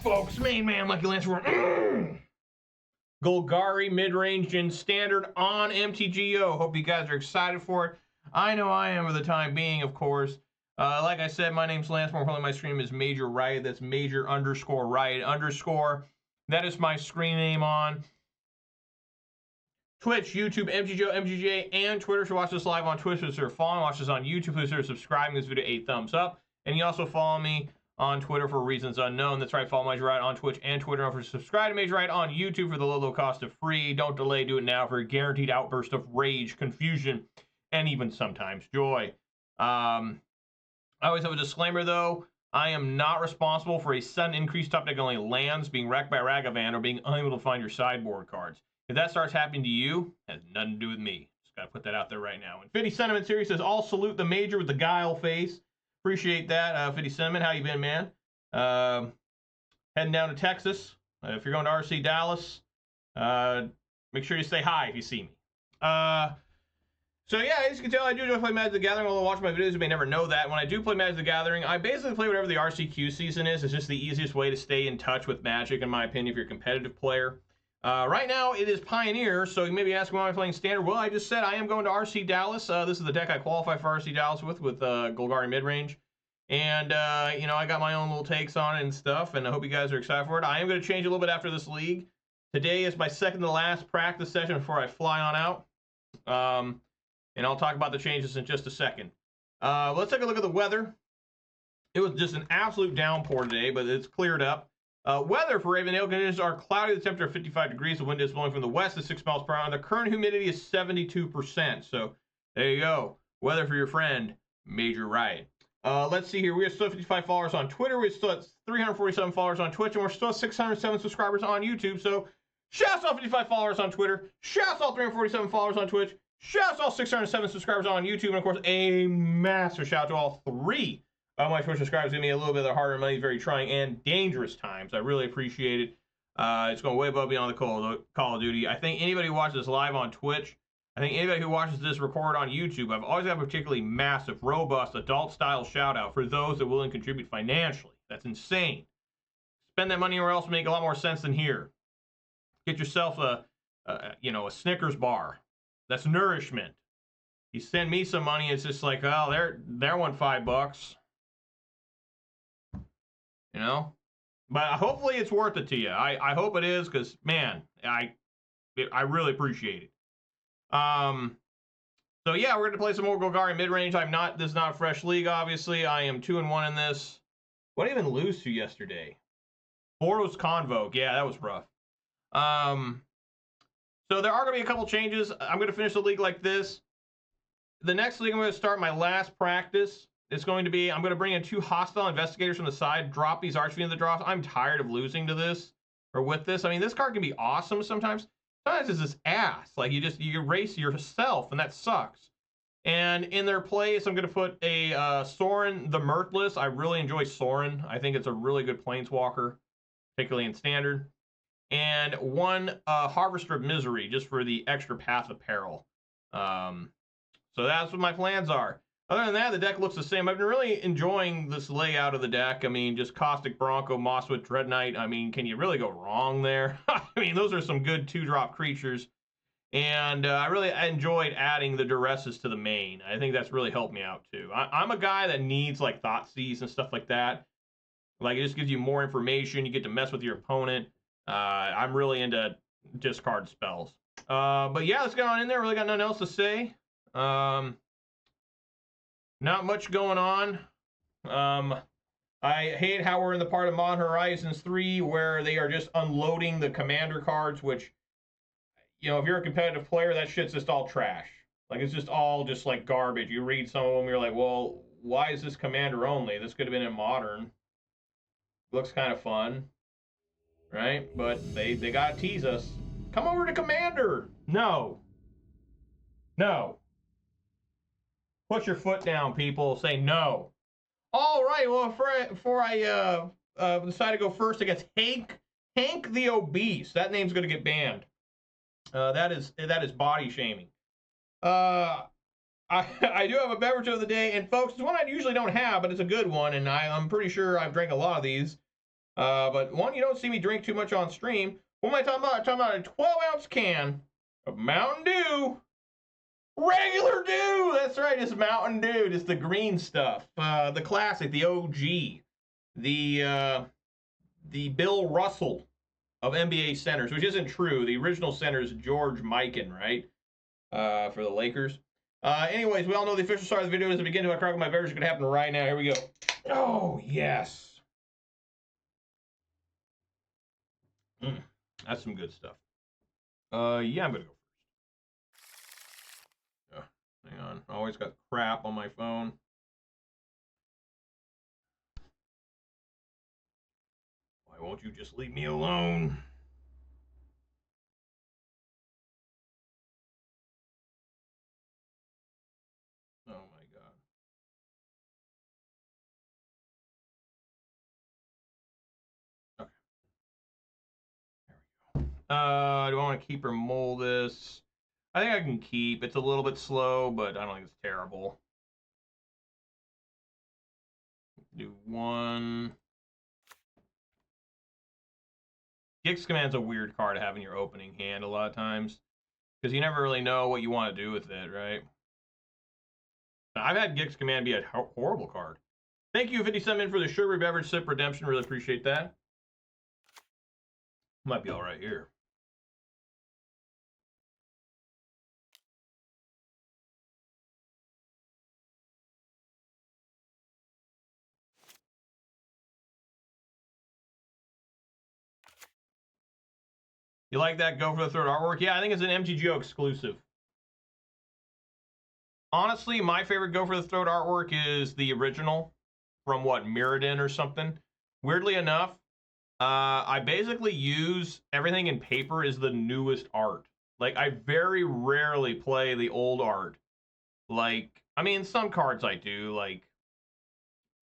folks, main man Lucky Llanowar. Golgari Midrange in Standard on MTGO. Hope you guys are excited for it. I know I am for the time being, of course. Like I said, my name's Llanowar. My stream is Major Riot. That's Major _ Riot _ That is my screen name on Twitch, YouTube, MTGO, MTGA, and Twitter. So watch this live on Twitch. If you're following, watch this on YouTube. If you're subscribing this video, 8 thumbs up. And you also follow me on Twitter for reasons unknown. That's right, follow Major Riot on Twitch and Twitter. Don't forget to subscribe to Major Riot on YouTube for the low cost of free. Don't delay, do it now for a guaranteed outburst of rage, confusion, and even sometimes joy. I always have a disclaimer though. I am not responsible for a sudden increased top deck only lands being wrecked by Ragavan or being unable to find your sideboard cards. If that starts happening to you, it has nothing to do with me. Just gotta put that out there right now. And 50 Sentiment Series says, "I'll salute the Major with the guile face." Appreciate that, 50 Sentiment. How you been, man? Heading down to Texas. If you're going to RC Dallas, make sure you say hi if you see me. So yeah, as you can tell, I do enjoy playing Magic the Gathering. Although watch my videos, you may never know that. When I do play Magic the Gathering, I basically play whatever the RCQ season is. It's just the easiest way to stay in touch with Magic, in my opinion, if you're a competitive player. Right now, it is Pioneer, so you may be asking why I'm playing Standard. Well, I just said I am going to RC Dallas. This is the deck I qualify for RC Dallas with Golgari Midrange. And, you know, I got my own little takes on it and stuff, and I hope you guys are excited for it. I am going to change a little bit after this league. Today is my second to last practice session before I fly on out. And I'll talk about the changes in just a second. Let's take a look at the weather. It was just an absolute downpour today, but it's cleared up. Weather for Ravendale conditions are cloudy. The temperature of 55 degrees. The wind is blowing from the west at 6 miles per hour. And the current humidity is 72%. So there you go. Weather for your friend, Major Riot. Let's see here. We have still 55 followers on Twitter. We still have 347 followers on Twitch. And we're still 607 subscribers on YouTube. So shouts out 55 followers on Twitter. Shouts out 347 followers on Twitch. Shouts out 607 subscribers on YouTube. And of course, a massive shout out to all 3 of my Twitch subscribers. Give me a little bit of their hard-earned money, very trying and dangerous times. I really appreciate it. It's going way above beyond the Call of Duty. I think anybody who watches this live on Twitch, I think anybody who watches this record on YouTube, I've always got a particularly massive, robust, adult-style shout-out for those that will contribute financially. That's insane. Spend that money anywhere else will make a lot more sense than here. Get yourself a Snickers bar. That's nourishment. You send me some money, it's just like, oh, there went $5. You know? But hopefully it's worth it to you. I hope it is, because, man, I really appreciate it. So yeah, we're going to play some more Golgari Midrange. This is not a fresh league, obviously. I am 2-1 in this. What did I even lose to yesterday? Boros Convoke. Yeah, that was rough. So there are going to be a couple changes. I'm going to finish the league like this. The next league I'm going to start my last practice. It's going to be, I'm going to bring in 2 Hostile Investigators from the side, drop these Archfiend in the drops. I'm tired of losing to this, or with this. I mean, this card can be awesome sometimes. Sometimes it's this ass. Like, you erase yourself, and that sucks. And in their place, I'm going to put a Sorin the Mirthless. I really enjoy Sorin. I think it's a really good Planeswalker, particularly in Standard. And 1 Harvester of Misery, just for the extra Path of Peril. So that's what my plans are. Other than that, the deck looks the same. I've been really enjoying this layout of the deck. I mean, just Caustic Bronco, Mosswood Dreadknight. I mean, can you really go wrong there? I mean, those are some good 2-drop creatures. And I really enjoyed adding the Duresses to the main. I think that's really helped me out, too. I'm a guy that needs, like, Thoughtseize and stuff like that. Like, it just gives you more information. You get to mess with your opponent. I'm really into discard spells. But yeah, let's get on in there. Really got nothing else to say. Not much going on. I hate how we're in the part of Modern Horizons 3 where they are just unloading the commander cards, which, you know, if you're a competitive player, that shit's just all trash. Like, it's just all just like garbage. You read some of them, you're like, well, why is this commander only? This could have been in Modern. Looks kind of fun, right? But they gotta tease us. Come over to Commander. No. Put your foot down, people. Say no. All right. Well, before I decide to go first against Hank the Obese. That name's going to get banned. That is body shaming. I do have a beverage of the day, and folks, it's one I usually don't have, but it's a good one, and I'm pretty sure I've drank a lot of these. But one, you don't see me drink too much on stream. What am I talking about? I'm talking about a 12-ounce can of Mountain Dew. Regular Dew! That's right, it's Mountain Dew. It's the green stuff. The classic, the OG. The Bill Russell of NBA centers, which isn't true. The original center is George Mikan, right? For the Lakers. Anyways, we all know the official start of the video is to begin to crack with my beverage. It's going to happen right now. Here we go. Oh, yes. That's some good stuff. Yeah, I'm going to go first. Hang on. I always got crap on my phone. Why won't you just leave me alone? Oh my god. Okay. There we go. Do I want to keep or mold this? I think I can keep. It's a little bit slow, but I don't think it's terrible. Do one. Gix Command's a weird card to have in your opening hand a lot of times, because you never really know what you want to do with it, right? I've had Gix Command be a horrible card. Thank you, 57 for the sugary beverage sip redemption. Really appreciate that. Might be all right here. You like that Go for the Throat artwork? Yeah, I think it's an MTGO exclusive. Honestly, my favorite Go for the Throat artwork is the original from, what, Mirrodin or something. Weirdly enough, I basically use everything in paper as the newest art. Like, I very rarely play the old art. Like, I mean, some cards I do. Like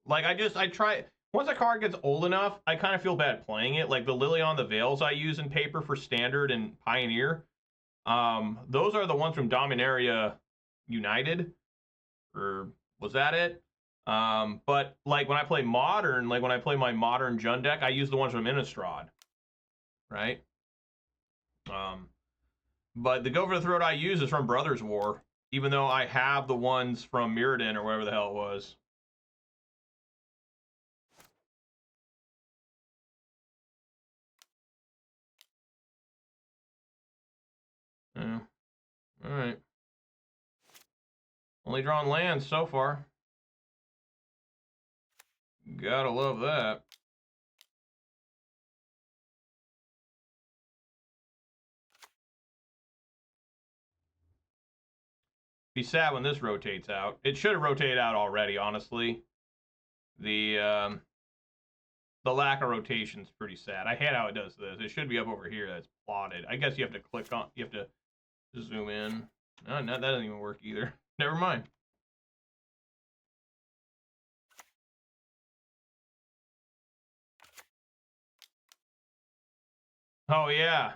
I try... Once a card gets old enough, I kind of feel bad playing it. Like the Liliana the Veils I use in paper for Standard and Pioneer. Those are the ones from Dominaria United. Or was that it? But like when I play Modern, like when I play my Modern Jund deck, I use the ones from Innistrad. Right? But the Go for the Throat I use is from Brothers War. Even though I have the ones from Mirrodin or whatever the hell it was. Yeah. All right. Only drawn lands so far. Gotta love that. Be sad when this rotates out. It should have rotated out already, honestly. The lack of rotation is pretty sad. I hate how it does this. It should be up over here. That's plotted. I guess you have to click on. You have to zoom in. No, that doesn't even work either. Never mind. Oh yeah,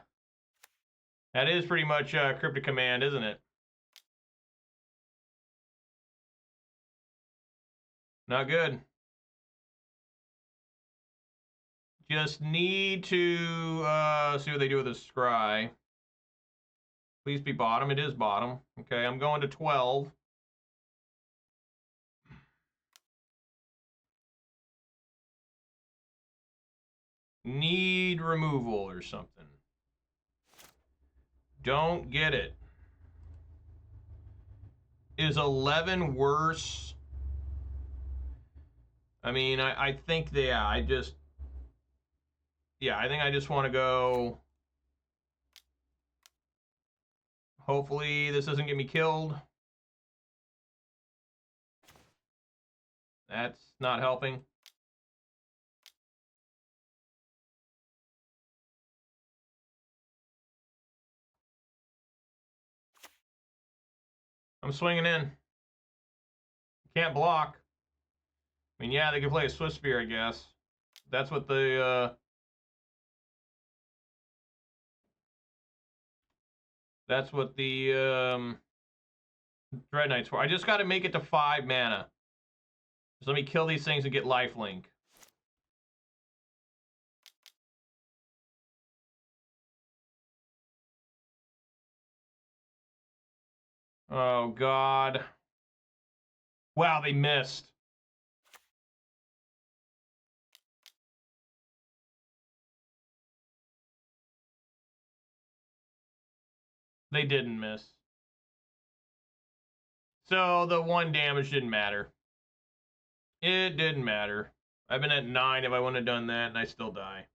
that is pretty much Cryptic Command, isn't it? Not good. Just need to see what they do with the scry. Please be bottom. It is bottom. Okay, I'm going to 12. Need removal or something. Don't get it. Is 11 worse? I mean, I think they, yeah, I think I just want to go. Hopefully this doesn't get me killed. That's not helping. I'm swinging in. Can't block. I mean, yeah, they can play a Swift Spear, I guess. That's what the Dreadknight's for. I just got to make it to 5 mana. Just let me kill these things and get lifelink. Oh, God. Wow, they missed. They didn't miss. So the 1 damage didn't matter. It didn't matter. I've been at 9 if I wouldn't have done that, and I still die.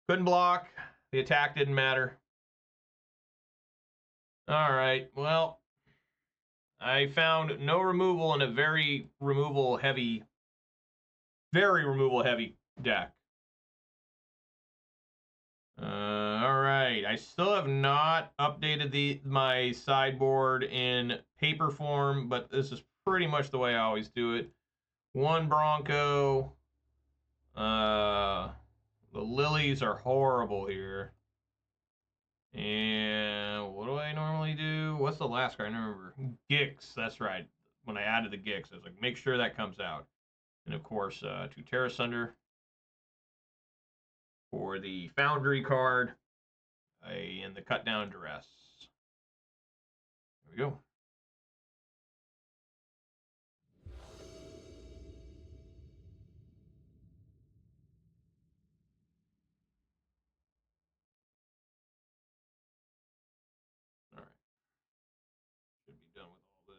Couldn't block. The attack didn't matter. Alright, well, I found no removal in a very removal heavy deck. Alright, I still have not updated my sideboard in paper form, but this is pretty much the way I always do it. 1 Bronco. The lilies are horrible here. And what do I normally do? What's the last card? I don't remember. Gix, that's right. When I added the Gix, I was like, make sure that comes out. And of course, 2 Tear Asunder for the Foundry card. And the cut down Duress. There we go. All right. Should be done with all this.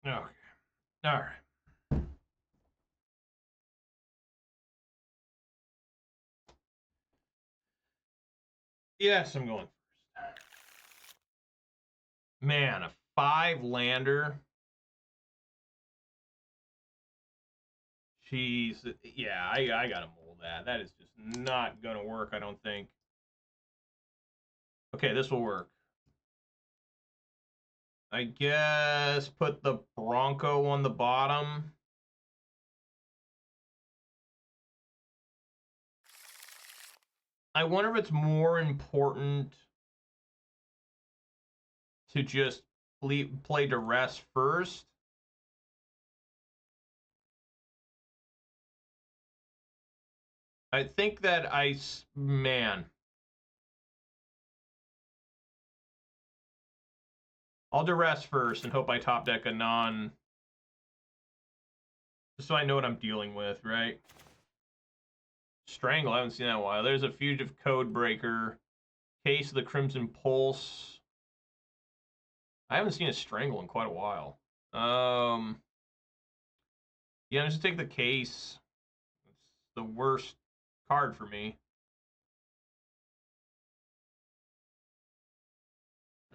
Okay. All right. Yes, I'm going first. Man, a 5-lander. Jeez. Yeah, I gotta mold that. That is just not gonna work, I don't think. Okay, this will work. I guess put the Bronco on the bottom. I wonder if it's more important to just play Duress first. I think that man. I'll Duress first and hope I top deck a non. Just so I know what I'm dealing with, right? Strangle, I haven't seen that in a while. There's a Fugitive Codebreaker. Case of the Crimson Pulse. I haven't seen a Strangle in quite a while. Yeah, I'm just take the case. It's the worst card for me.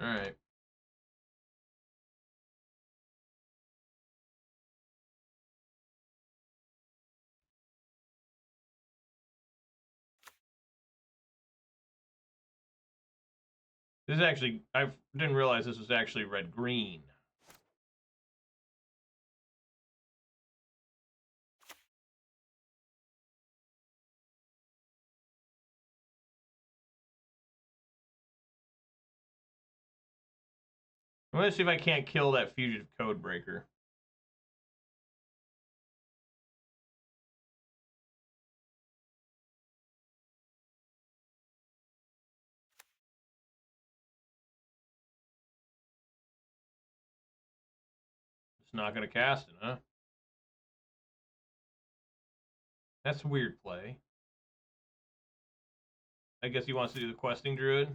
Alright. This is actually, I didn't realize this was actually red-green. I'm gonna see if I can't kill that Fugitive Codebreaker. It's not gonna cast it, huh? That's a weird play. I guess he wants to do the Questing Druid.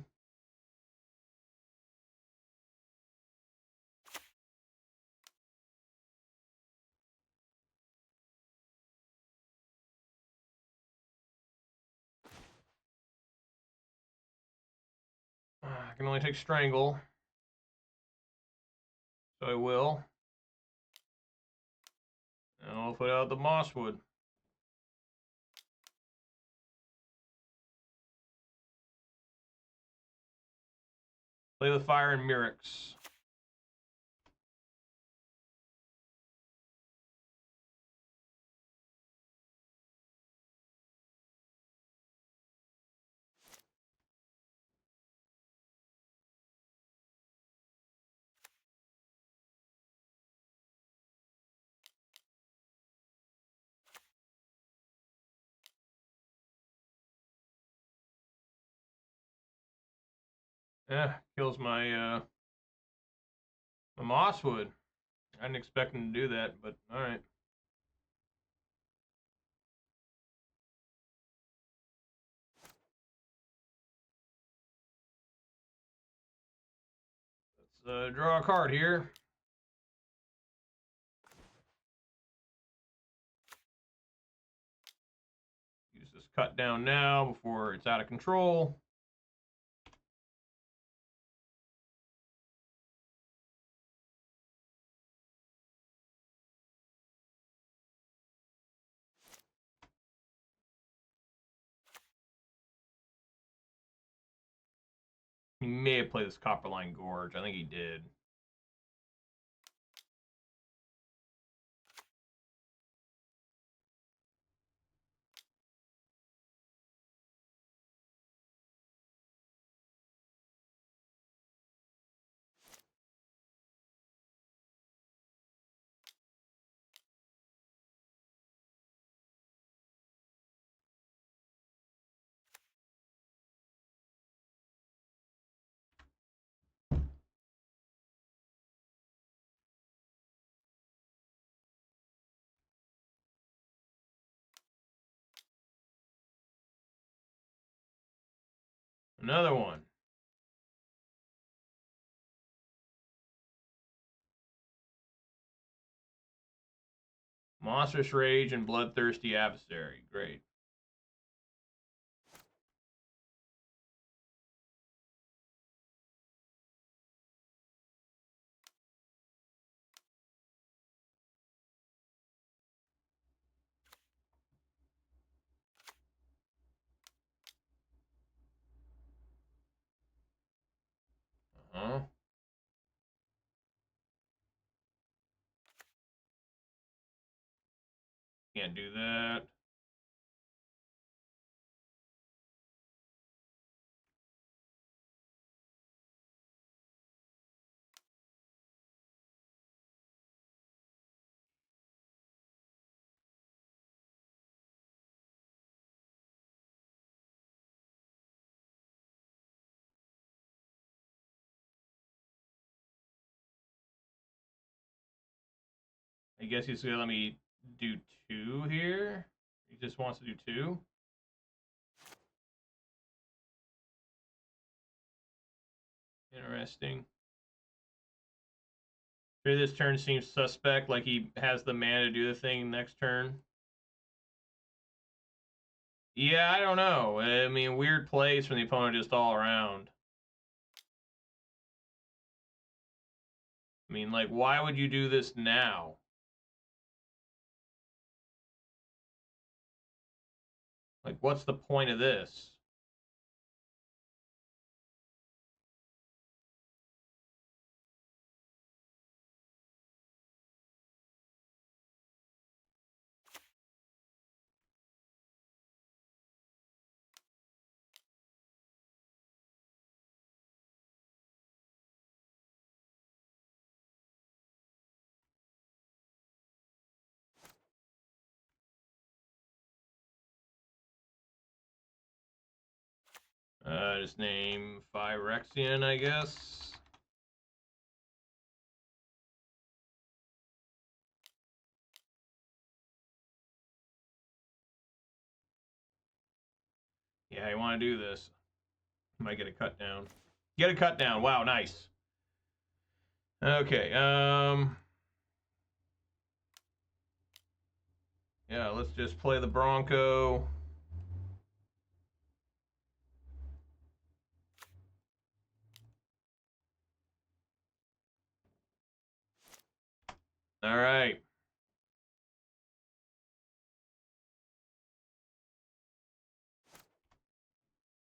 I can only take Strangle. So I will. And I'll put out the Mosswood. Play with Fire and Mirix. Kills my my Mosswood. I didn't expect him to do that, but all right. Let's draw a card here. Use this cut down now before it's out of control. He may have played this Copperline Gorge. I think he did. Another one. Monstrous Rage and Bloodthirsty Adversary. Great. Uh-huh. Can't do that. I guess he's gonna let me do 2 here. He just wants to do 2. Interesting. Here, this turn seems suspect, like he has the mana to do the thing next turn. Yeah, I don't know. I mean, weird plays from the opponent just all around. I mean, like, why would you do this now? Like, what's the point of this? Just name Phyrexian, I guess. Yeah, you want to do this. Might get a cut down. Get a cut down. Wow, nice. Okay, yeah, let's just play the Bronco. All right.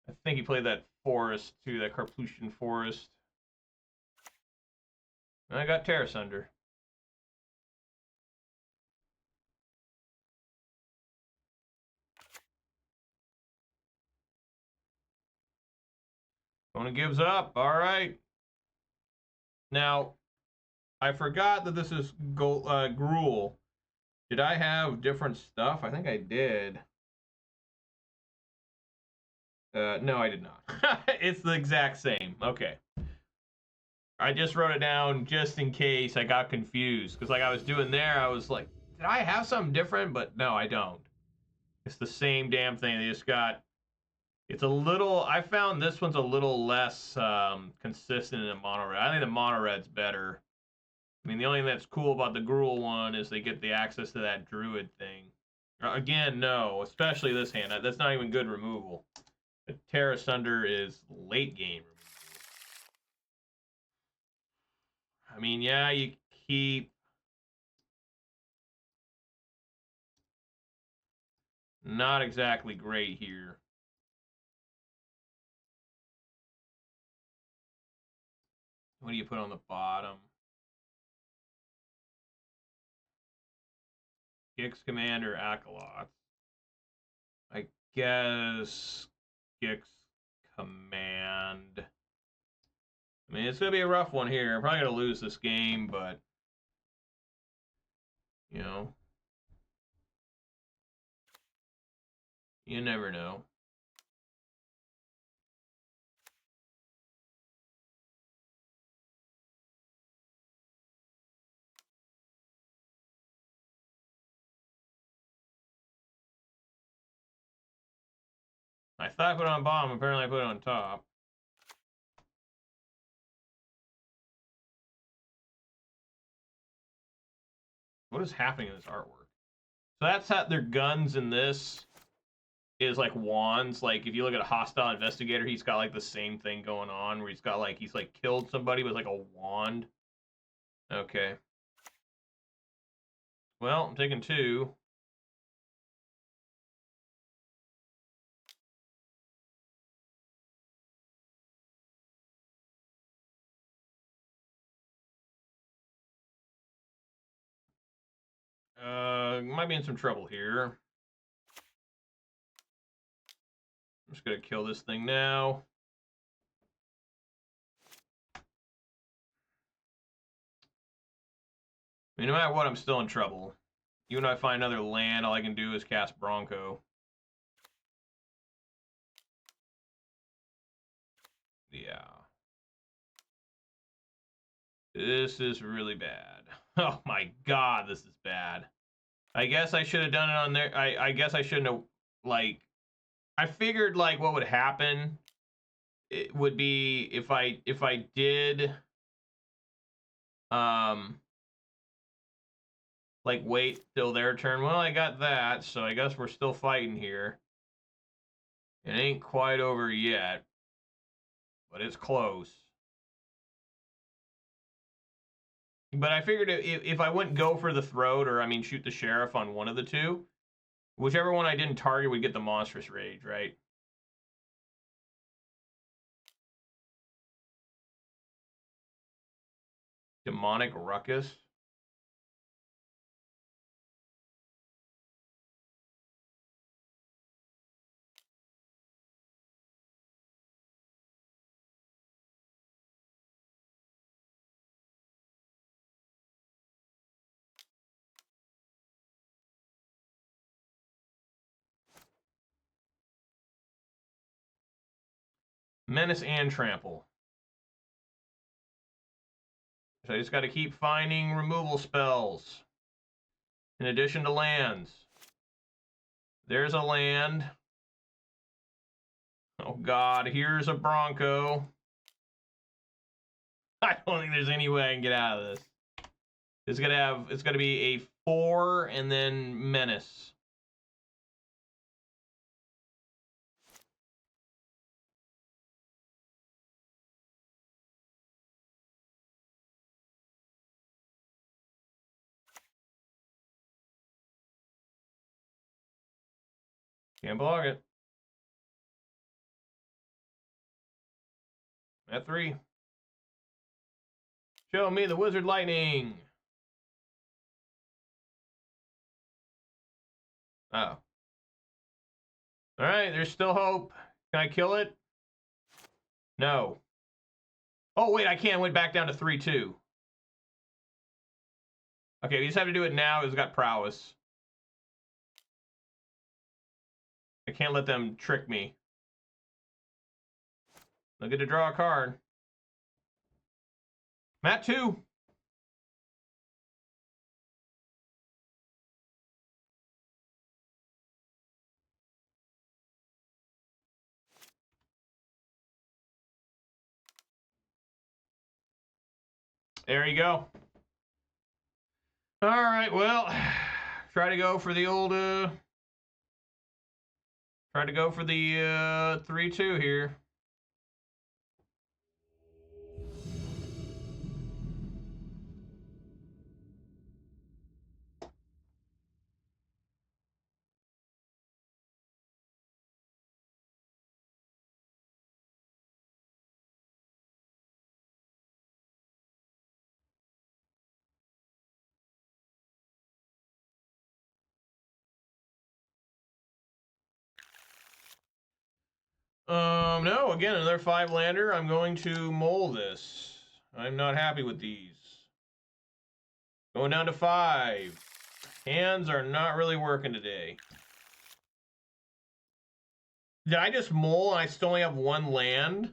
I think he played that forest too, that Carplusian forest. And I got Tear Asunder. Opponent gives up. All right. Now, I forgot that this is Gruul. Did I have different stuff? I think I did. No, I did not. It's the exact same. Okay. I just wrote it down just in case I got confused. Because like I was doing there, I was like, did I have something different? But no, I don't. It's the same damn thing. They just got... It's a little... I found this one's a little less consistent in the mono red. I think the mono red's better. I mean, the only thing that's cool about the Gruul one is they get the access to that druid thing. Again, no. Especially this hand. That's not even good removal. The Tear Asunder is late game removal. I mean, yeah, you keep... Not exactly great here. What do you put on the bottom? Gix Commander Acolytes. I guess Gix Command. I mean, it's going to be a rough one here. I'm probably going to lose this game, but... You know... You never know. I thought I put it on bottom. Apparently I put it on top. What is happening in this artwork? So that's how their guns in this is like wands. Like if you look at a Hostile Investigator, he's got like the same thing going on where he's like killed somebody with like a wand. Okay. Well, I'm taking 2. Might be in some trouble here. I'm just gonna kill this thing now. I mean, no matter what, I'm still in trouble. Even if I find another land, all I can do is cast Bronco. Yeah. This is really bad. Oh my god, this is bad. I guess I should have done it on there. I guess I shouldn't have, like... I figured, like, what would happen... It would be if I did... Like, wait till their turn. Well, I got that, so I guess we're still fighting here. It ain't quite over yet. But it's close. But I figured if I wouldn't go for the throat, or, I mean, shoot the sheriff on one of the two, whichever one I didn't target would get the monstrous rage, right? Demonic Ruckus. Menace and Trample. So I just got to keep finding removal spells. In addition to lands. There's a land. Oh god, here's a Bronco. I don't think there's any way I can get out of this. It's gonna be a 4 and then Menace. Can't block it. At 3. Show me the Wizard Lightning. Oh. Alright, there's still hope. Can I kill it? No. Oh, wait, I can. Went back down to 3-2. Okay, we just have to do it now. It's got prowess. I can't let them trick me. They'll get to draw a card. Mat 2. There you go. All right, well, try to go for the old, try to go for the 3-2 here. No, again, another 5-lander. I'm going to mull this. I'm not happy with these. Going down to 5. Hands are not really working today. Did I just mull and I still only have 1 land?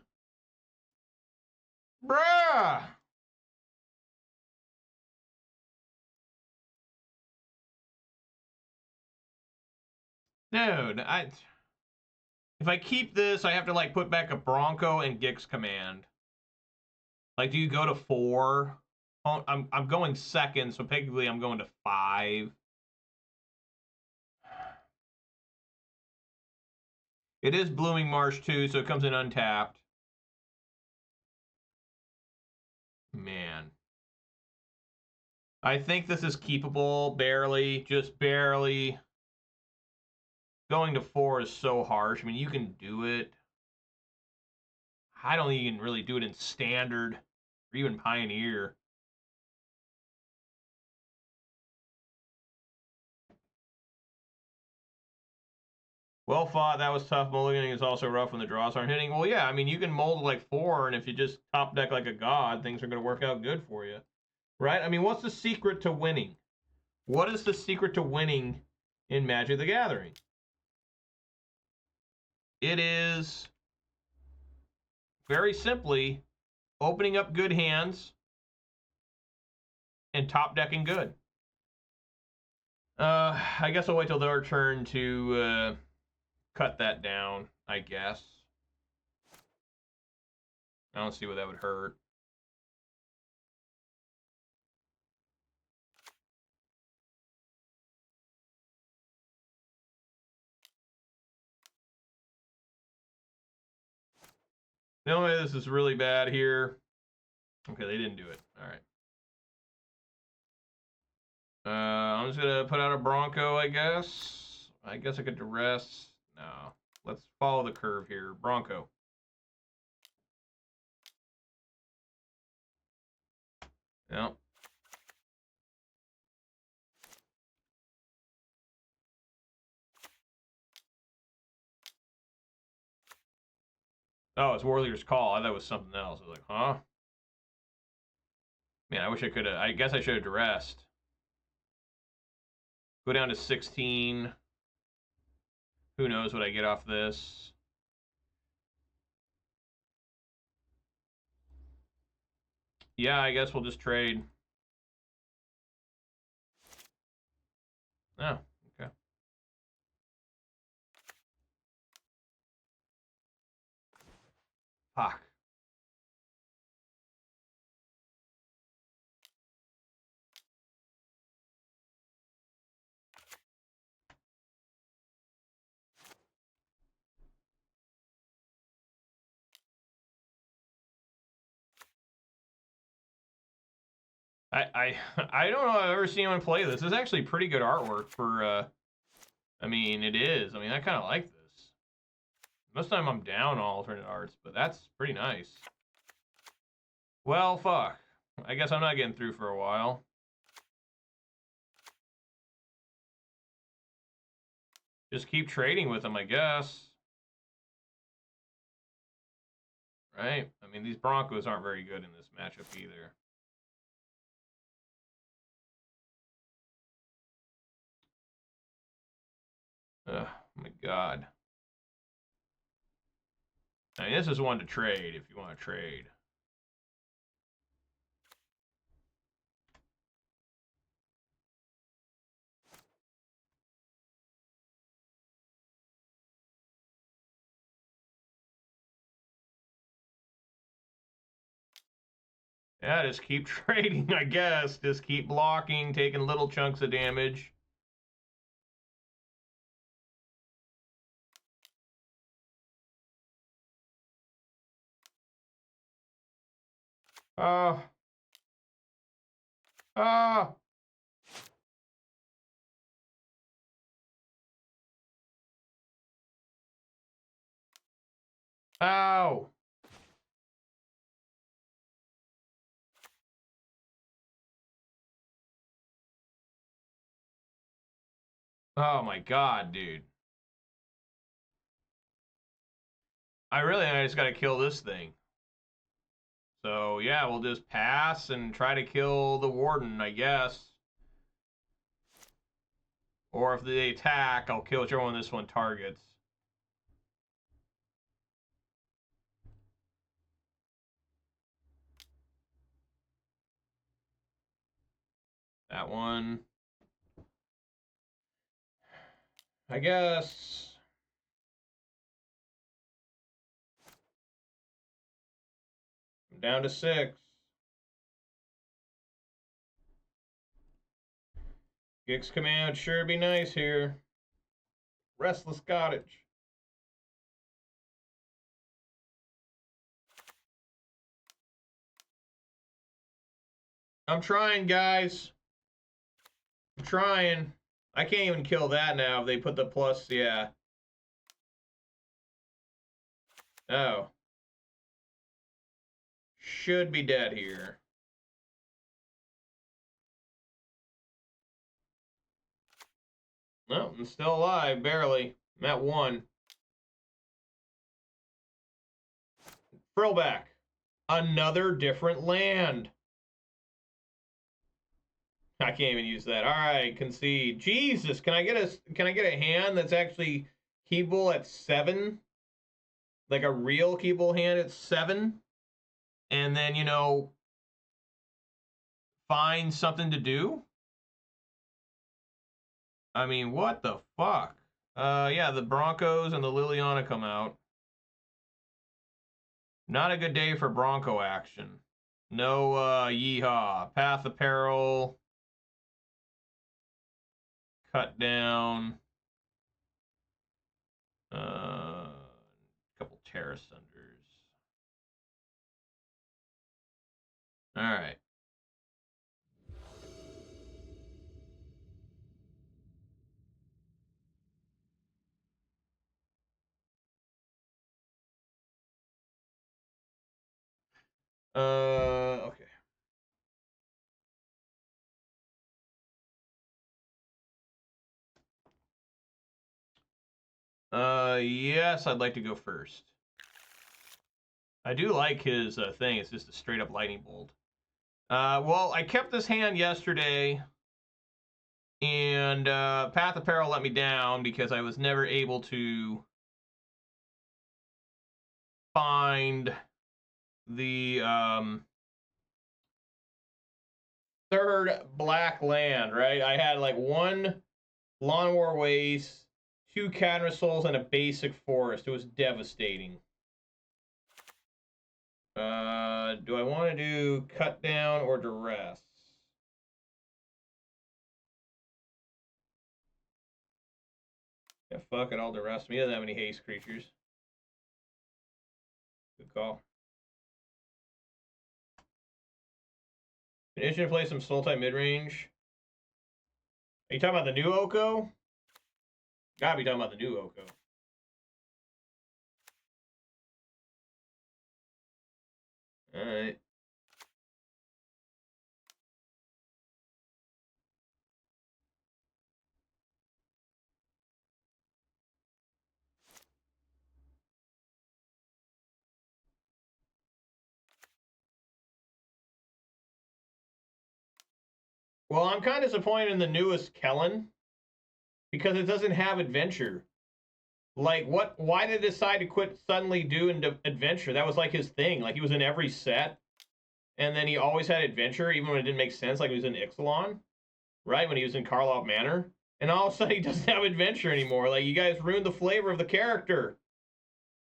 Bruh! Dude, if I keep this, I have to like put back a Bronco and Gix command. Like, do you go to 4? Oh, I'm going second, so technically I'm going to 5. It is Blooming Marsh too, so it comes in untapped. Man. I think this is keepable, barely, just barely. Going to 4 is so harsh. I mean, you can do it. I don't think you can really do it in Standard or even Pioneer. Well fought. That was tough. Mulliganing is also rough when the draws aren't hitting. Well, yeah, I mean, you can mold like 4, and if you just top deck like a god, things are going to work out good for you. Right? I mean, what's the secret to winning? What is the secret to winning in Magic the Gathering? It is very simply opening up good hands and top decking good. I guess I'll wait till their turn to cut that down, I guess. I don't see what that would hurt. The only way this is really bad here. Okay, they didn't do it. All right. I'm just going to put out a Bronco, I guess. I guess I could Duress. No. Let's follow the curve here. Bronco. Yep. Oh, it's Warrior's Call. I thought it was something else. I was like, huh? Man, I wish I could have. I guess I should have Duressed. Go down to 16. Who knows what I get off this? Yeah, I guess we'll just trade. Oh, okay. Fuck. I don't know if I've ever seen anyone play this. This is actually pretty good artwork for, I mean, it is. I mean, I kind of like this. Most of the time I'm down on alternate arts, but that's pretty nice. Well, fuck. I guess I'm not getting through for a while. Just keep trading with them, I guess. Right? I mean, these Broncos aren't very good in this matchup either. Oh my god. I mean, this is one to trade if you want to trade. Yeah, just keep trading, I guess. Just keep blocking, taking little chunks of damage. Oh. Oh. Ow. Oh my god, dude. I just gotta kill this thing. So yeah, we'll just pass and try to kill the warden, I guess. Or if they attack, I'll kill whichever one this one targets. That one. I guess. I'm down to 6. Gix command sure be nice here. Restless Cottage. I'm trying, guys. I'm trying. I can't even kill that now if they put the plus, yeah. Oh. Should be dead here. No, I'm still alive, barely. I'm at 1. Frillback. Another different land. I can't even use that. All right, concede. Jesus, can I get a hand that's actually keepable at 7? Like a real keepable hand at 7? And then, you know, find something to do? I mean, what the fuck? Yeah, the Broncos and the Liliana come out. Not a good day for Bronco action. No, yeehaw. Path of Peril. Cut down. Couple Tear Asunders. All right. Okay. Yes, I'd like to go first. I do like his thing. It's just a straight up lightning bolt. Well, I kept this hand yesterday, and Path of Peril let me down because I was never able to find the third black land, right? I had like 1 Llanowar Wastes, 2 Cavern of Souls, and a basic forest. It was devastating. Do I want to do cut down or duress? Yeah, fuck it, I'll duress him. He doesn't have any haste creatures. Good call. Condition to play some soul type midrange. Are you talking about the new Oko? Gotta be talking about the new Oko. Alright. Well, I'm kind of disappointed in the newest Kellen because it doesn't have adventure. Like, what? Why did he decide to quit suddenly doing adventure? That was like his thing. Like, he was in every set, and then he always had adventure, even when it didn't make sense. Like he was in Ixalan, right? When he was in Karlov Manor, and all of a sudden he doesn't have adventure anymore. Like, you guys ruined the flavor of the character.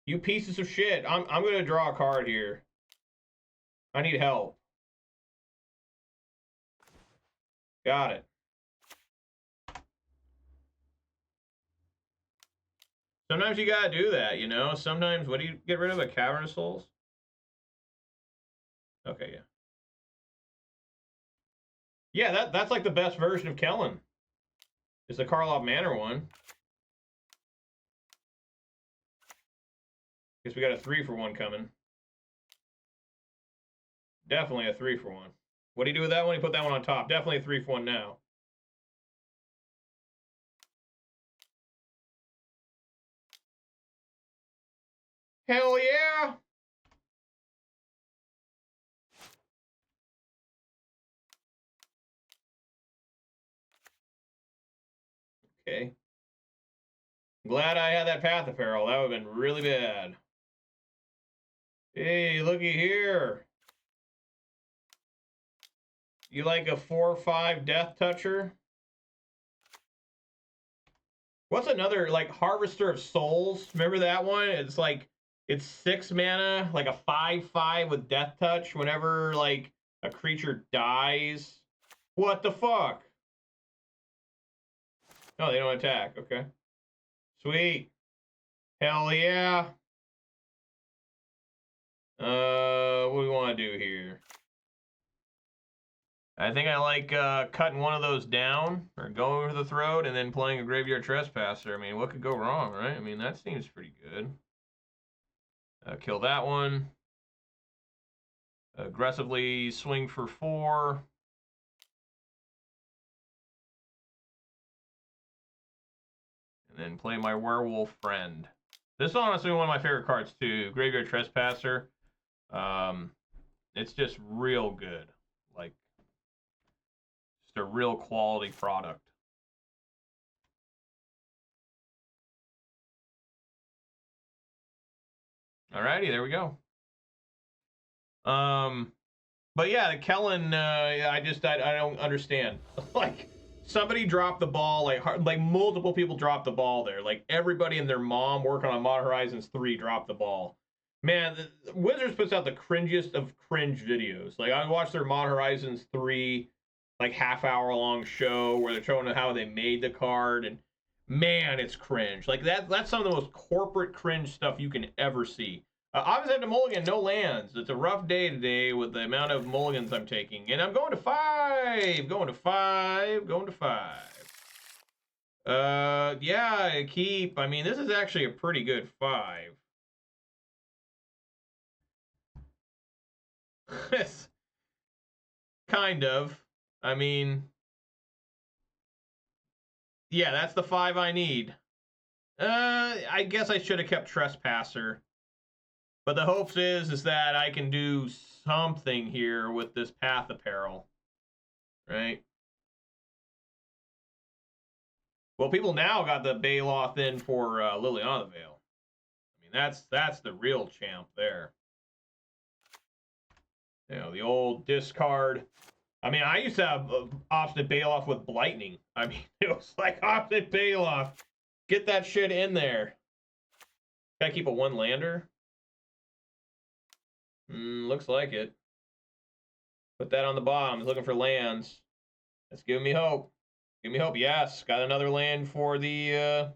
You pieces of shit. I'm gonna draw a card here. I need help. Got it. Sometimes you gotta do that, you know? Sometimes, what do you get rid of? A Cavern of Souls? Okay, yeah. Yeah, that's like the best version of Kellen. It's the Karlov Manor one. Guess we got a 3-for-1 coming. Definitely a 3-for-1. What do you do with that one? You put that one on top. Definitely a 3-for-1 now. Hell yeah! Okay. Glad I had that Path of Peril. That would have been really bad. Hey, looky here. You like a 4/5 Death Toucher? What's another, like, Harvester of Souls? Remember that one? It's like, it's 6 mana, like a 5/5 with Death Touch whenever, like, a creature dies. What the fuck? Oh, they don't attack. Okay. Sweet. Hell yeah. What do we want to do here? I think I like cutting one of those down or going over the throat and then playing a Graveyard Trespasser. I mean, what could go wrong, right? I mean, that seems pretty good. Kill that one. Aggressively swing for 4. And then play my Werewolf Friend. This is honestly one of my favorite cards too. Graveyard Trespasser. It's just real good. Like, just a real quality product. Alrighty, there we go. But yeah, the Kellen, I don't understand. Like, somebody dropped the ball, like multiple people dropped the ball there. Like, everybody and their mom working on Modern Horizons 3 dropped the ball. Man, Wizards puts out the cringiest of cringe videos. Like, I watched their Modern Horizons 3, like, half-hour-long show where they're showing how they made the card, and man, it's cringe. Like, that's some of the most corporate cringe stuff you can ever see. Obviously, I have to mulligan, no lands. It's a rough day today with the amount of mulligans I'm taking. And I'm going to 5! Going to 5. Going to 5. Yeah, keep. I mean, this is actually a pretty good 5. Kind of. I mean, yeah, that's the 5 I need. I guess I should have kept Trespasser. But the hopes is that I can do something here with this Path of Peril. Right? Well, people now got the Baloth in for Liliana Vale. I mean, that's the real champ there. You know, the old discard. I mean, I used to have Obstinate Baloth with Blightning. I mean, it was like Obstinate Baloth. Get that shit in there. Can I keep a 1-lander? Looks like it. Put that on the bottom. Looking for lands. That's giving me hope. Give me hope. Yes, got another land for the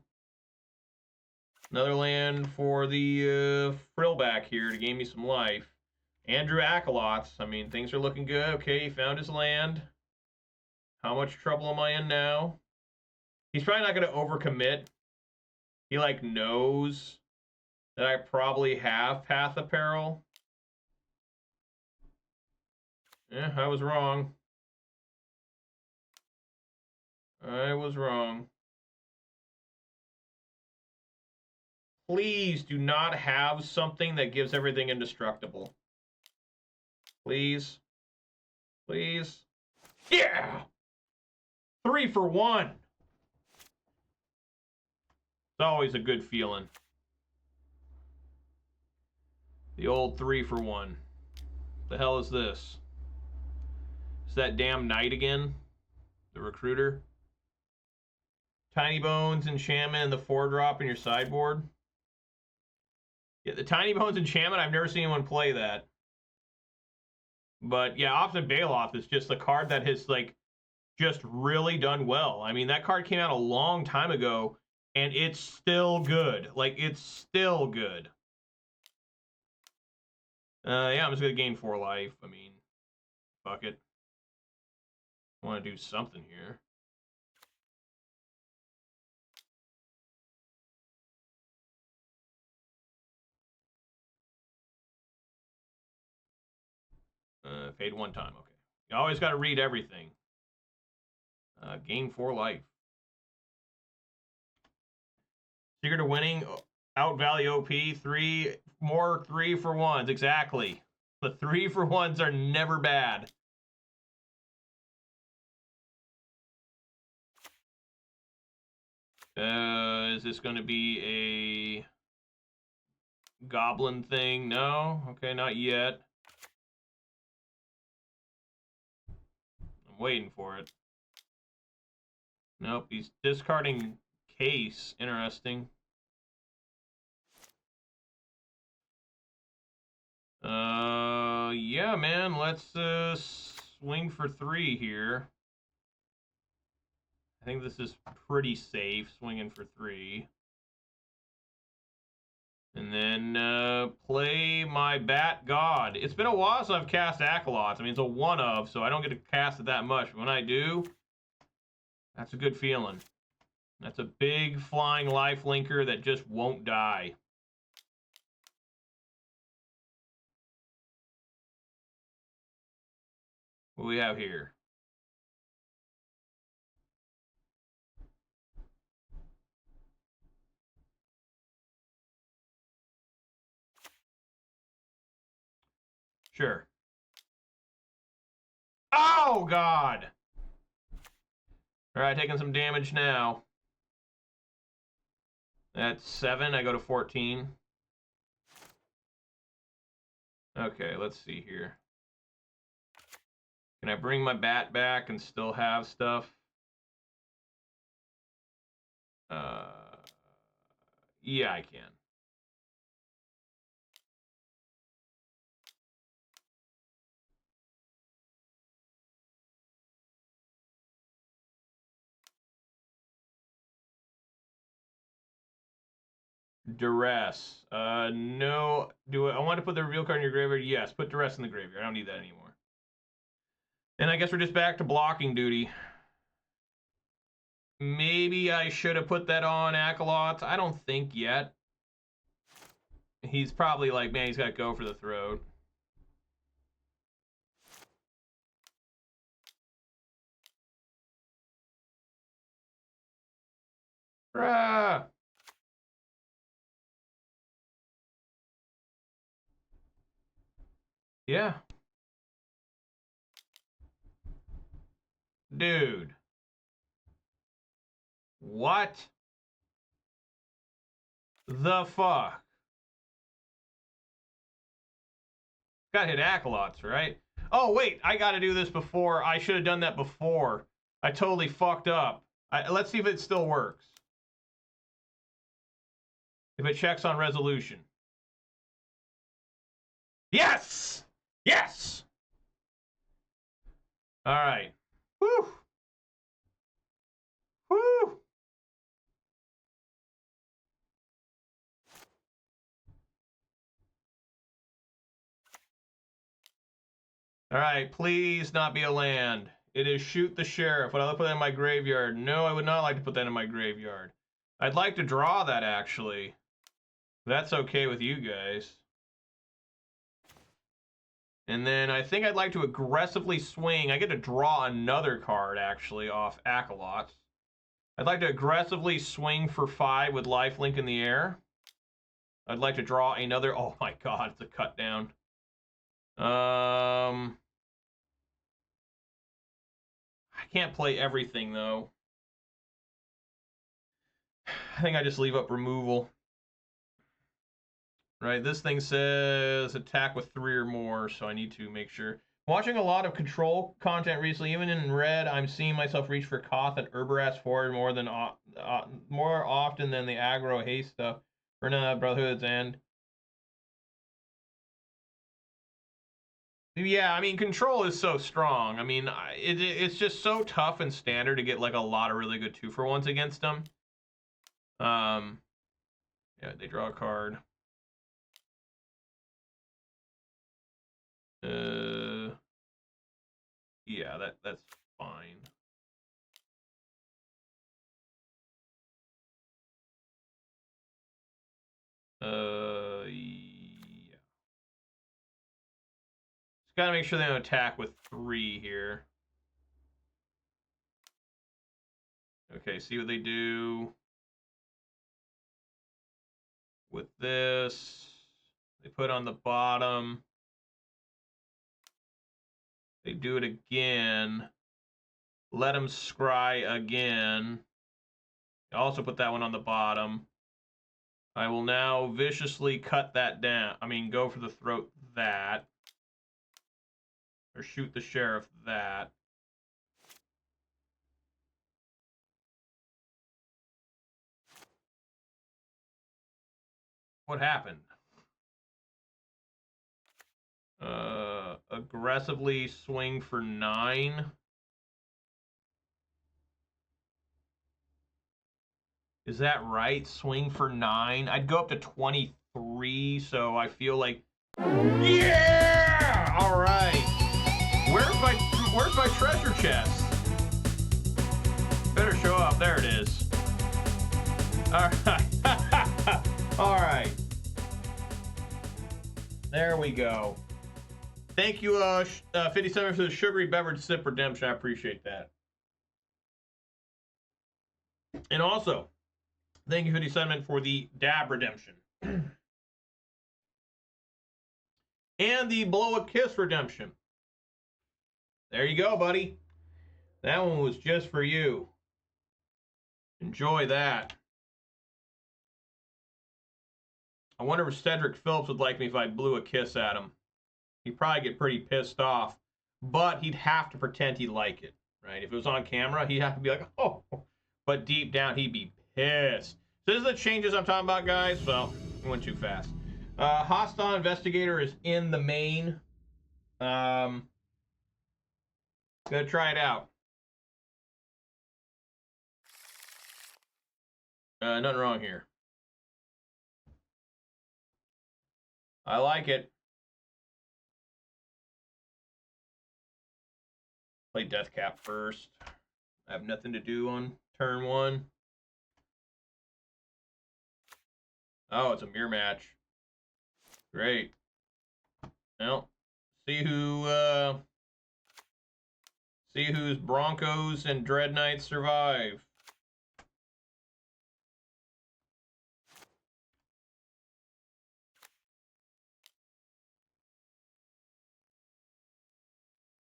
Frillback here to gain me some life. Andrew Akalots. I mean, things are looking good. Okay, he found his land. How much trouble am I in now? He's probably not going to overcommit. He, like, knows that I probably have Path of Peril. Yeah, I was wrong. I was wrong. Please do not have something that gives everything indestructible. Please. Please. Yeah! 3-for-1. It's always a good feeling. The old 3-for-1. The hell is this? Is that damn knight again? The recruiter? Tiny Bones enchantment and the 4-drop in your sideboard? Yeah, the Tiny Bones enchantment, I've never seen anyone play that. But yeah, Opposite Baloth is just a card that has like just really done well. I mean, that card came out a long time ago and it's still good. Like, it's still good. Yeah, I'm just gonna gain 4 life. I mean, fuck it. I want to do something here. Fade 1 time, okay. You always got to read everything. Gain 4 life. Secret of winning, outvalue OP, 3 more 3-for-1s, exactly. The 3-for-1s are never bad. Is this going to be a goblin thing? No? Okay, not yet. I'm waiting for it. Nope, he's discarding Case. Interesting. Yeah, man, let's swing for 3 here. I think this is pretty safe, swinging for 3. And then play my Bat God. It's been a while since I've cast Acolytes. I mean, it's a 1-of, so I don't get to cast it that much. But when I do, that's a good feeling. That's a big flying life linker that just won't die. What do we have here? Sure. Oh, God! Alright, taking some damage now. That's 7. I go to 14. Okay, let's see here. Can I bring my bat back and still have stuff? Yeah, I can. Duress. No. I want to put the reveal card in your graveyard? Yes, put Duress in the graveyard. I don't need that anymore. And I guess we're just back to blocking duty. Maybe I should have put that on Acolytes. I don't think yet. He's probably like, man, he's got to go for the throat. Rah! Yeah. Dude. What the fuck? Gotta hit Acolytes, right? Oh, wait, I gotta do this before. I should have done that before. I totally fucked up. Let's see if it still works. If it checks on resolution. Yes! Yes! All right. Whew. Whew. All right, please not be a land. It is Shoot the Sheriff. Would I put that in my graveyard? No, I would not like to put that in my graveyard. I'd like to draw that, actually. That's okay with you guys. And then I think I'd like to aggressively swing. I get to draw another card, actually, off Acolytes. I'd like to aggressively swing for 5 with lifelink in the air. I'd like to draw another... Oh, my God, it's a cut down. I can't play everything, though. I think I just leave up removal. Right, this thing says attack with 3 or more, so I need to make sure. Watching a lot of control content recently, even in red, I'm seeing myself reach for Koth and Urboras forward more often than the aggro haste stuff. For Brotherhood's End. Yeah, I mean, control is so strong. I mean, it's just so tough and standard to get like a lot of really good 2-for-1s against them. Yeah, they draw a card. Yeah, that's fine. Yeah. Just gotta make sure they don't attack with 3 here. Okay, see what they do with this. They put on the bottom. They do it again. Let them scry again. I also put that one on the bottom. I will now viciously cut that down. I mean, go for the throat that. Or shoot the sheriff that. What happened? Aggressively swing for 9. Is that right? Swing for 9? I'd go up to 23, so I feel like... Yeah! All right. Where's my treasure chest? Better show up. There it is. All right. All right. There we go. Thank you, 57 for the sugary beverage sip redemption. I appreciate that. And also, thank you, 57, for the dab redemption. And the blow a kiss redemption. There you go, buddy. That one was just for you. Enjoy that. I wonder if Cedric Phillips would like me if I blew a kiss at him. He'd probably get pretty pissed off, but he'd have to pretend he'd like it, right? If it was on camera, he'd have to be like, oh, but deep down, he'd be pissed. So this is the changes I'm talking about, guys. Well, I went too fast. Hostile Investigator is in the main. Gonna try it out. Nothing wrong here. I like it. Play Deathcap first. I have nothing to do on turn 1. Oh, it's a mirror match. Great. Well, see whose Broncos and Dreadknights survive.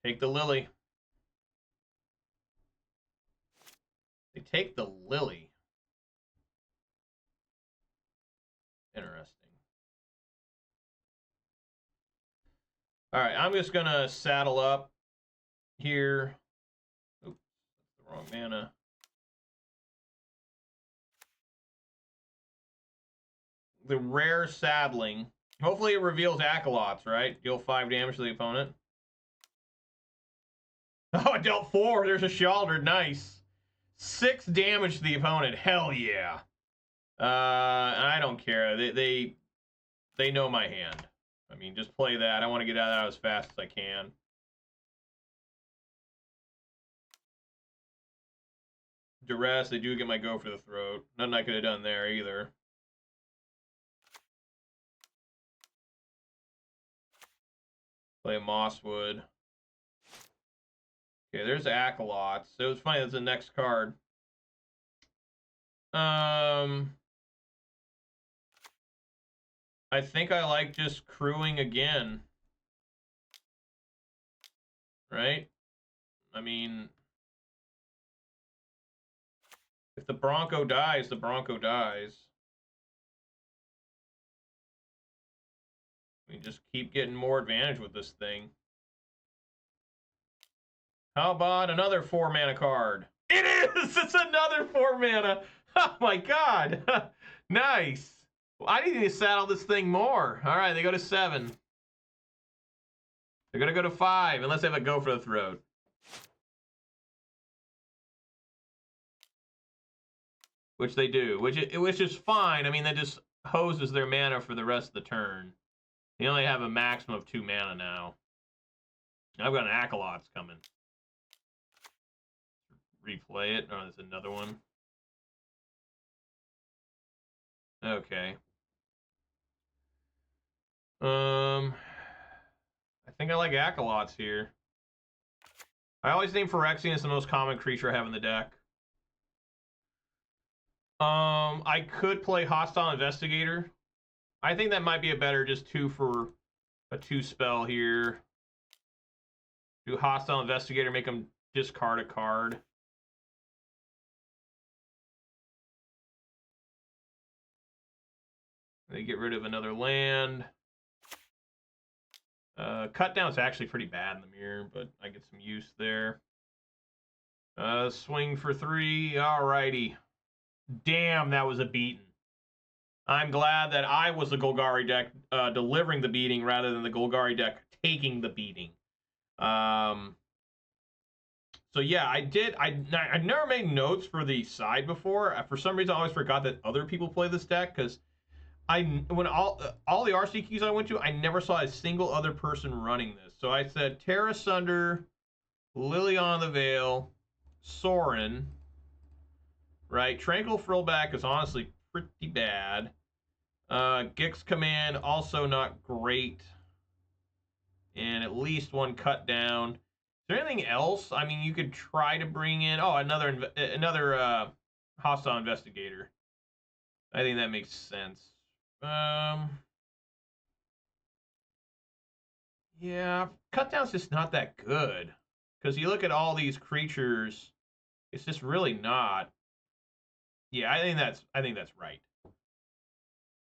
Take the Lily. They take the Lily. Interesting. All right, I'm just gonna saddle up here. Oops, the wrong mana. The rare saddling. Hopefully it reveals Acolytes, right? Deal 5 damage to the opponent. Oh, it dealt 4. There's a Sheoldred. Nice. 6 damage to the opponent. Hell yeah. I don't care. They know my hand. I mean, just play that. I want to get out of that as fast as I can. Duress, they do get my go for the throat. Nothing I could have done there either. Play a Mosswood. Okay, there's Acolytes. So it's funny, that's the next card. I think I like just crewing again. Right? I mean, If the Bronco dies, the Bronco dies. We just keep getting more advantage with this thing. How about another 4-mana card? It is! It's another 4 mana! Oh my god! Nice! I need to saddle this thing more. Alright, they go to 7. They're gonna go to 5, unless they have a go for the throat. Which they do, which is fine. I mean, that just hoses their mana for the rest of the turn. They only have a maximum of 2 mana now. I've got an Acolyte's coming. Replay it. Oh, there's another one. Okay. I think I like Acolytes here. I always think Phyrexian is the most common creature I have in the deck. I could play Hostile Investigator. I think that might be a better just 2 for a 2 spell here. Do Hostile Investigator, make them discard a card. They get rid of another land. Cut down's actually pretty bad in the mirror, but I get some use there. Swing for 3. Alrighty. Damn, that was a beating. I'm glad that I was the Golgari deck delivering the beating rather than the Golgari deck taking the beating. So yeah, I never made notes for the side before. For some reason, I always forgot that other people play this deck because when all the RCQs I went to, I never saw a single other person running this. So I said Tear Asunder, Liliana the Veil, Sorin. Right, Tranquil Frillback is honestly pretty bad. Gix Command also not great, and at least 1 cut down. Is there anything else? I mean, you could try to bring in another Hostile Investigator. I think that makes sense. Yeah, cut down's just not that good because you look at all these creatures, it's just really not. Yeah, I think that's right.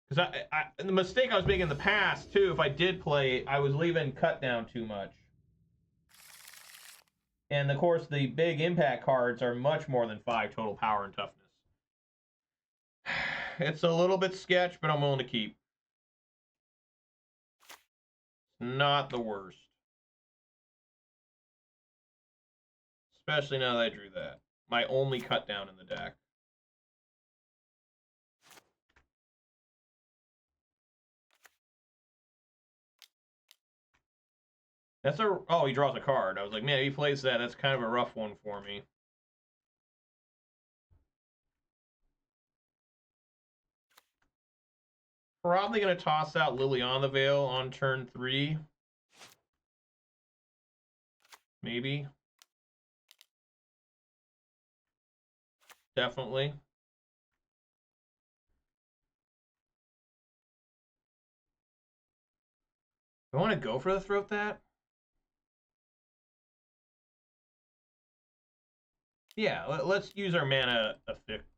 Because the mistake I was making in the past too, if I did play, I was leaving cut down too much. And of course, the big impact cards are much more than 5 total power and toughness. It's a little bit sketch, but I'm willing to keep. Not the worst. Especially now that I drew that. My only cut down in the deck. That's a... Oh, he draws a card. I was like, man, if he plays that, that's kind of a rough one for me. Probably going to toss out Liliana the Veil on turn 3. Maybe. Definitely. Do I want to go for the throat that? Yeah, let's use our mana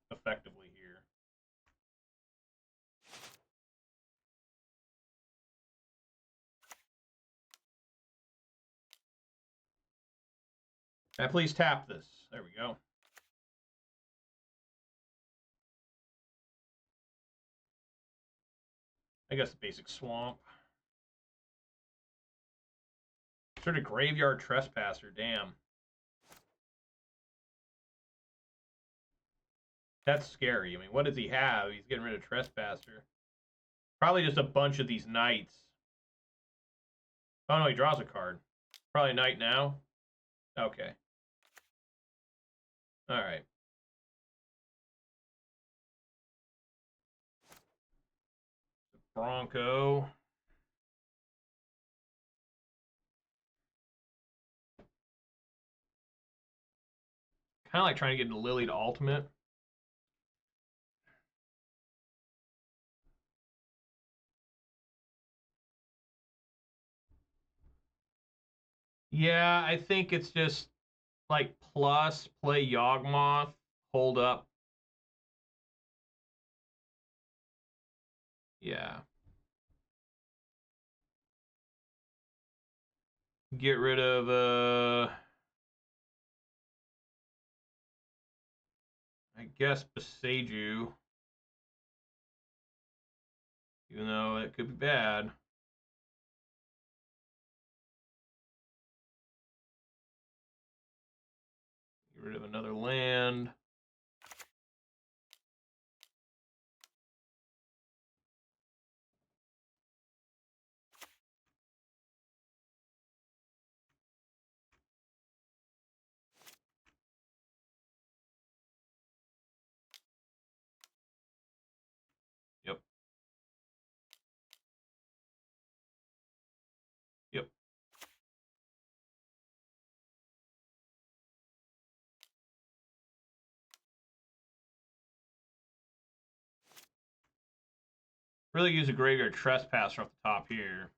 effectively here. Now please tap this. There we go. I guess the basic swamp. Sort of Graveyard Trespasser, damn. That's scary. I mean, what does he have? He's getting rid of Trespasser. Probably just a bunch of these knights. Oh no, he draws a card. Probably knight now. Okay. Alright. Bronco. Kind of like trying to get into Lily to ultimate. Yeah, I think it's just like plus play Yawgmoth, hold up Yeah. Get rid of, I guess Boseiju. Even though it could be bad. Get rid of another land. Yep. Yep. Really use a Graveyard Trespasser off the top here.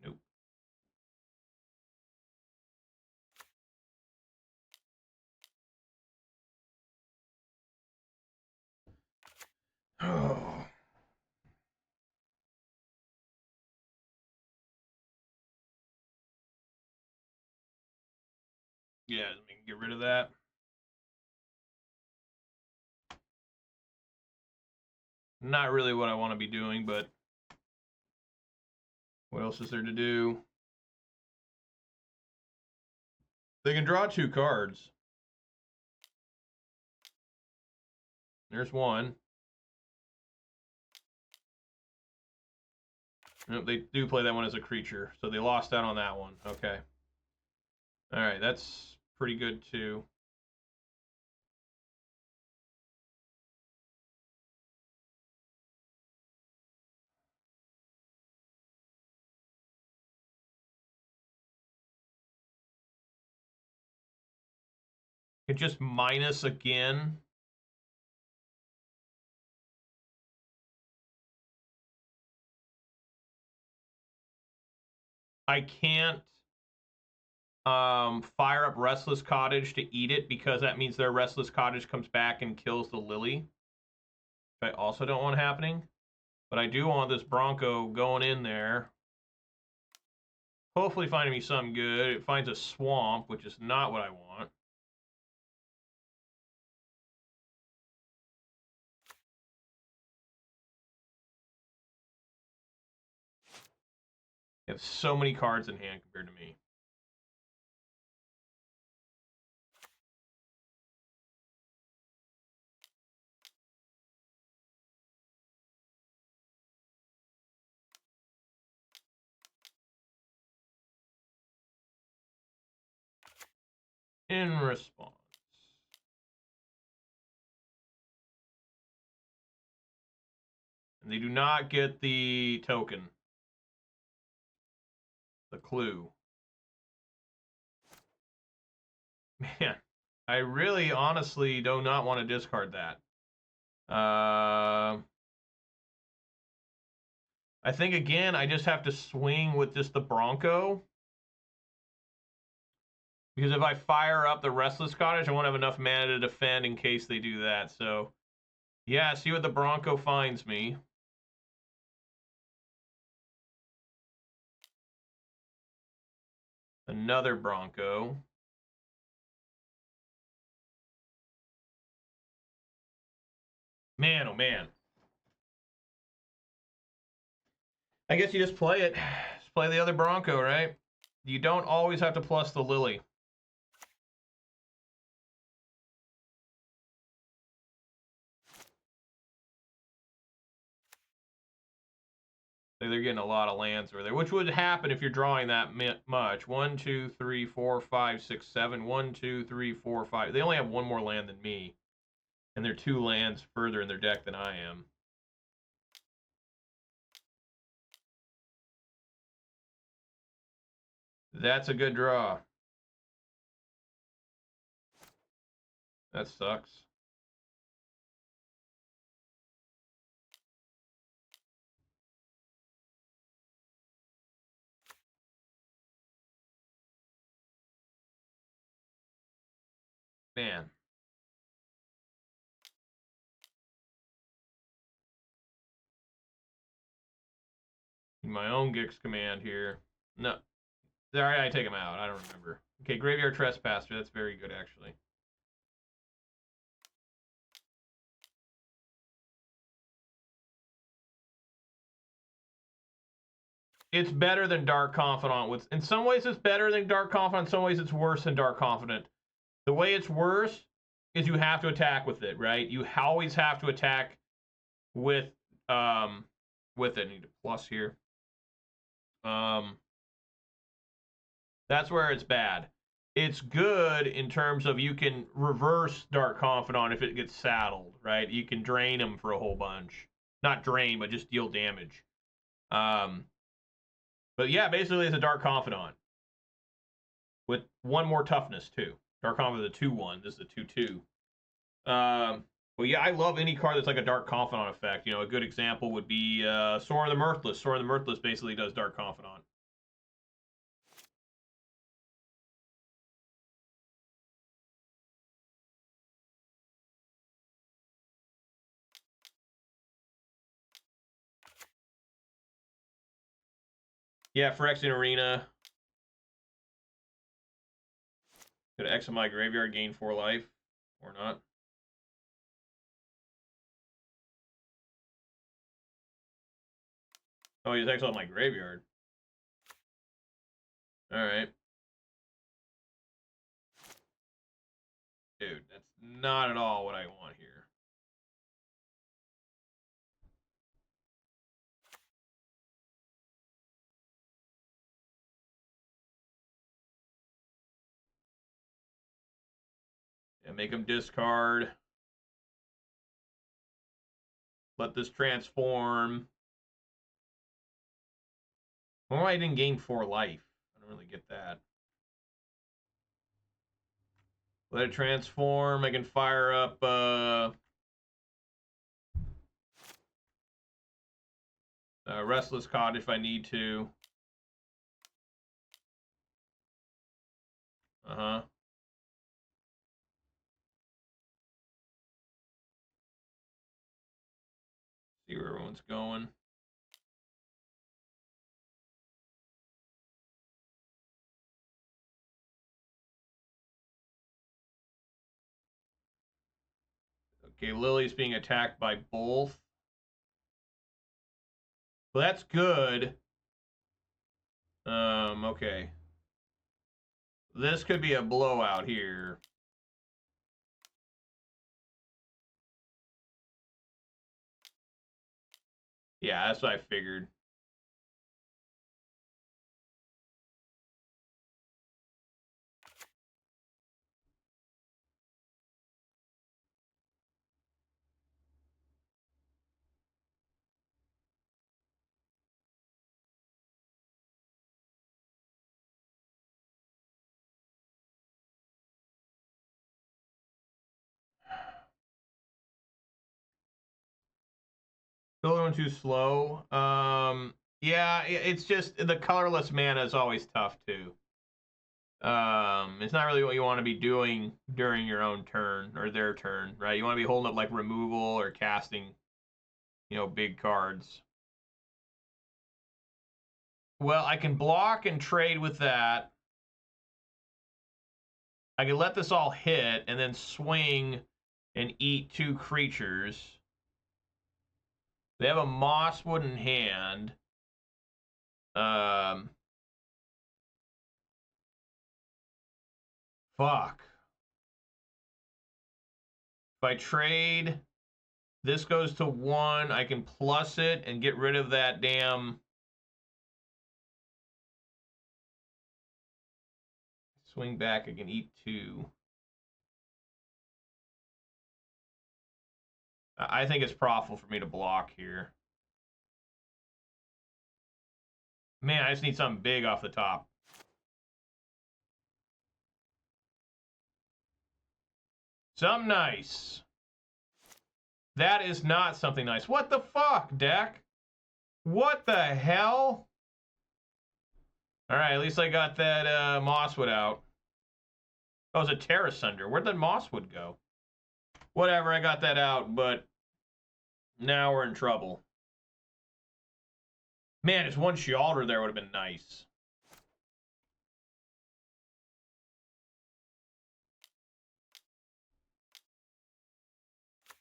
Nope. Oh. Yeah, let me get rid of that. Not really what I want to be doing, but what else is there to do? They can draw 2 cards. There's one. Nope, they do play that one as a creature, so they lost out on that one. Okay. All right, that's pretty good too. It just minus again. I can't fire up Restless Cottage to eat it because that means their Restless Cottage comes back and kills the Lily. Which I also don't want happening. But I do want this Bronco going in there. Hopefully finding me something good. It finds a swamp, which is not what I want. They have so many cards in hand compared to me. In response. And they do not get the token. The clue. Man, I really honestly do not want to discard that. I think, again, I just have to swing with just the Bronco. Because if I fire up the Restless Cottage, I won't have enough mana to defend in case they do that. So, yeah, see what the Bronco finds me. Another Bronco. Man, oh man. I guess you just play it. Just play the other Bronco, right? You don't always have to plus the Lily. They're getting a lot of lands over there, which would happen if you're drawing that much. 1, 2, 3, 4, 5, 6, 7. 1, 2, 3, 4, 5. They only have one more land than me. And they're 2 lands further in their deck than I am. That's a good draw. That sucks. Man. In my own Gix command here. No. Sorry, I take him out. I don't remember. Okay, Graveyard Trespasser. That's very good, actually. It's better than Dark Confidant. In some ways, it's better than Dark Confidant. In some ways, it's worse than Dark Confidant. The way it's worse is you have to attack with it, right? You always have to attack with it. I need a plus here. That's where it's bad. It's good in terms of you can reverse Dark Confidant if it gets saddled, right? You can drain him for a whole bunch. Not drain, but just deal damage. But yeah, basically it's a Dark Confidant. With one more toughness, too. Dark Confidant is a 2-1. This is a 2-2. Well, yeah, I love any card that's like a Dark Confidant effect. You know, a good example would be Sorin the Mirthless. Sorin the Mirthless basically does Dark Confidant. Yeah, Phyrexian Arena. Could exile my graveyard, gain 4 life, or not. Oh, he's exiled my graveyard. Alright. Dude, that's not at all what I want here. Yeah, make him discard. Let this transform. Why I didn't gain 4 life? I don't really get that. Let it transform. I can fire up Restless Cottage if I need to. See where everyone's going. Okay, Lily's being attacked by both. Well, that's good. Okay. This could be a blowout here. Yeah, that's what I figured. Still going too slow. Yeah, it's just the colorless mana is always tough too. It's not really what you want to be doing during your own turn or their turn, right? You want to be holding up like removal or casting, you know, big cards. Well, I can block and trade with that. I can let this all hit and then swing and eat 2 creatures. They have a Mosswood in hand. Fuck. If I trade, this goes to 1. I can plus it and get rid of that damn... Swing back, I can eat 2. I think it's profitable for me to block here. Man, I just need something big off the top. Something nice. That is not something nice. What the fuck, deck? What the hell? Alright, at least I got that Mosswood out. Oh, it was a Tear Asunder. Where'd that Mosswood go? Whatever, I got that out, but now we're in trouble. Man, just one Sheoldred there would have been nice.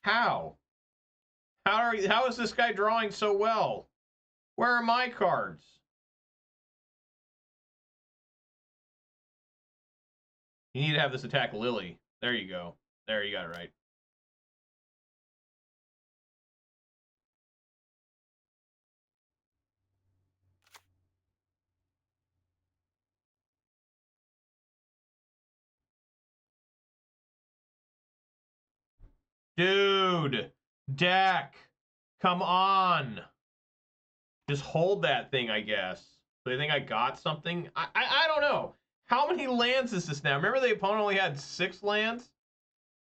How? How is this guy drawing so well? Where are my cards? You need to have this attack Lily. There you go. There, you got it right. Dude, deck, come on. Just hold that thing, I guess. So they think I got something? I don't know. How many lands is this now? Remember the opponent only had 6 lands?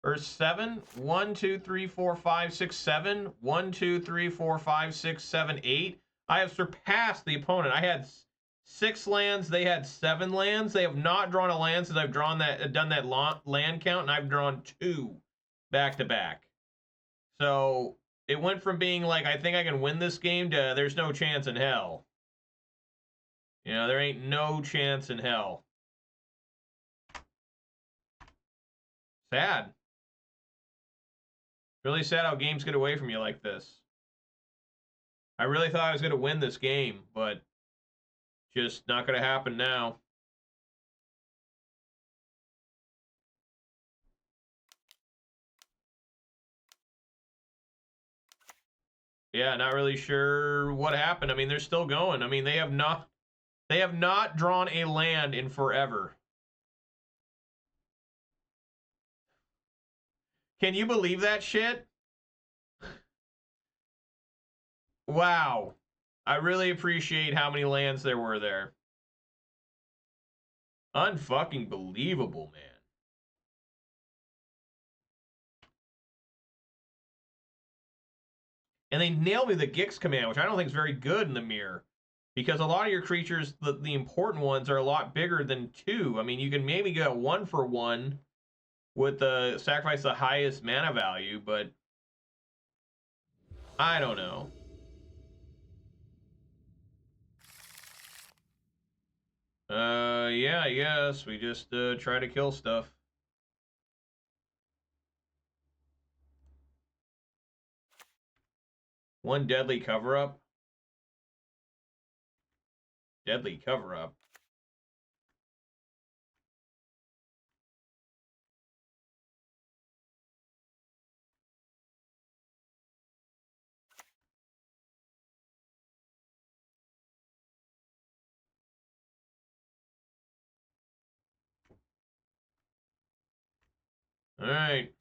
Or 7? 1, 2, 3, 4, 5, 6, 7. 1, 2, 3, 4, 5, 6, 7, 8. I have surpassed the opponent. I had 6 lands. They had 7 lands. They have not drawn a land since I've done that land count, and I've drawn 2 back to back. So it went from being like, I think I can win this game, to there's no chance in hell. You know, there ain't no chance in hell. Sad. Really sad how games get away from you like this. I really thought I was going to win this game, but just not going to happen now. Yeah, not really sure what happened. I mean, they're still going. I mean, they have not drawn a land in forever. Can you believe that shit? Wow. I really appreciate how many lands there were there. Unfucking believable, man. And they nailed me the Gix command, which I don't think is very good in the Mire. Because a lot of your creatures, the important ones, are a lot bigger than 2. I mean, you can maybe get 1 for 1 with the sacrifice the highest mana value, but I don't know. Yeah, I guess. We just try to kill stuff. One deadly cover-up. Deadly cover-up. All right.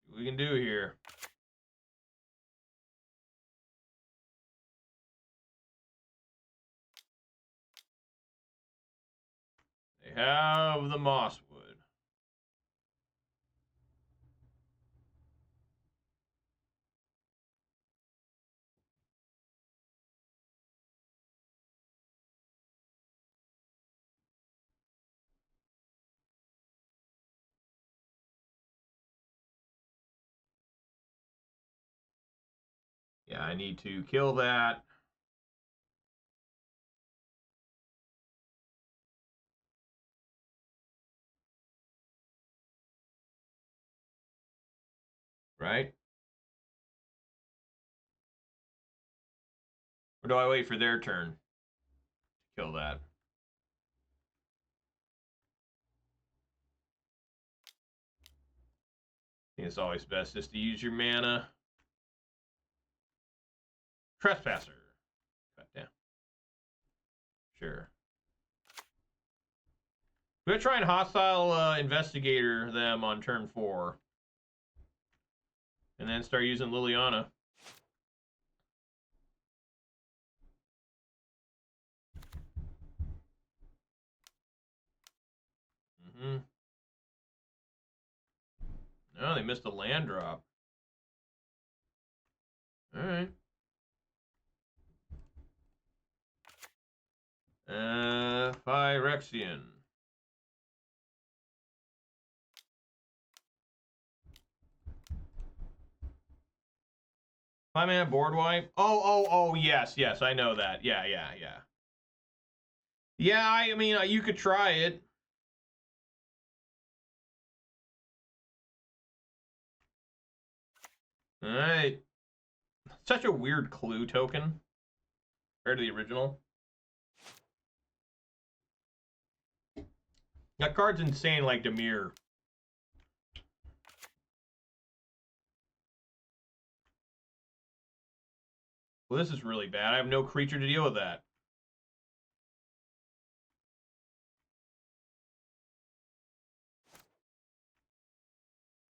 What we can do here. They have the Mosswood. Yeah, I need to kill that. Right? Or do I wait for their turn to kill that? I think it's always best just to use your mana. Trespasser. Cut down. Sure. We're going to try and Hostile Investigator them on turn 4. And then start using Liliana. No, they missed a land drop. All right. Phyrexian. 5-mana board wipe. Oh, yes, I know that. Yeah. Yeah, I mean, you could try it. All right. Such a weird clue token compared to the original. That card's insane, like Mire. Well, this is really bad. I have no creature to deal with that.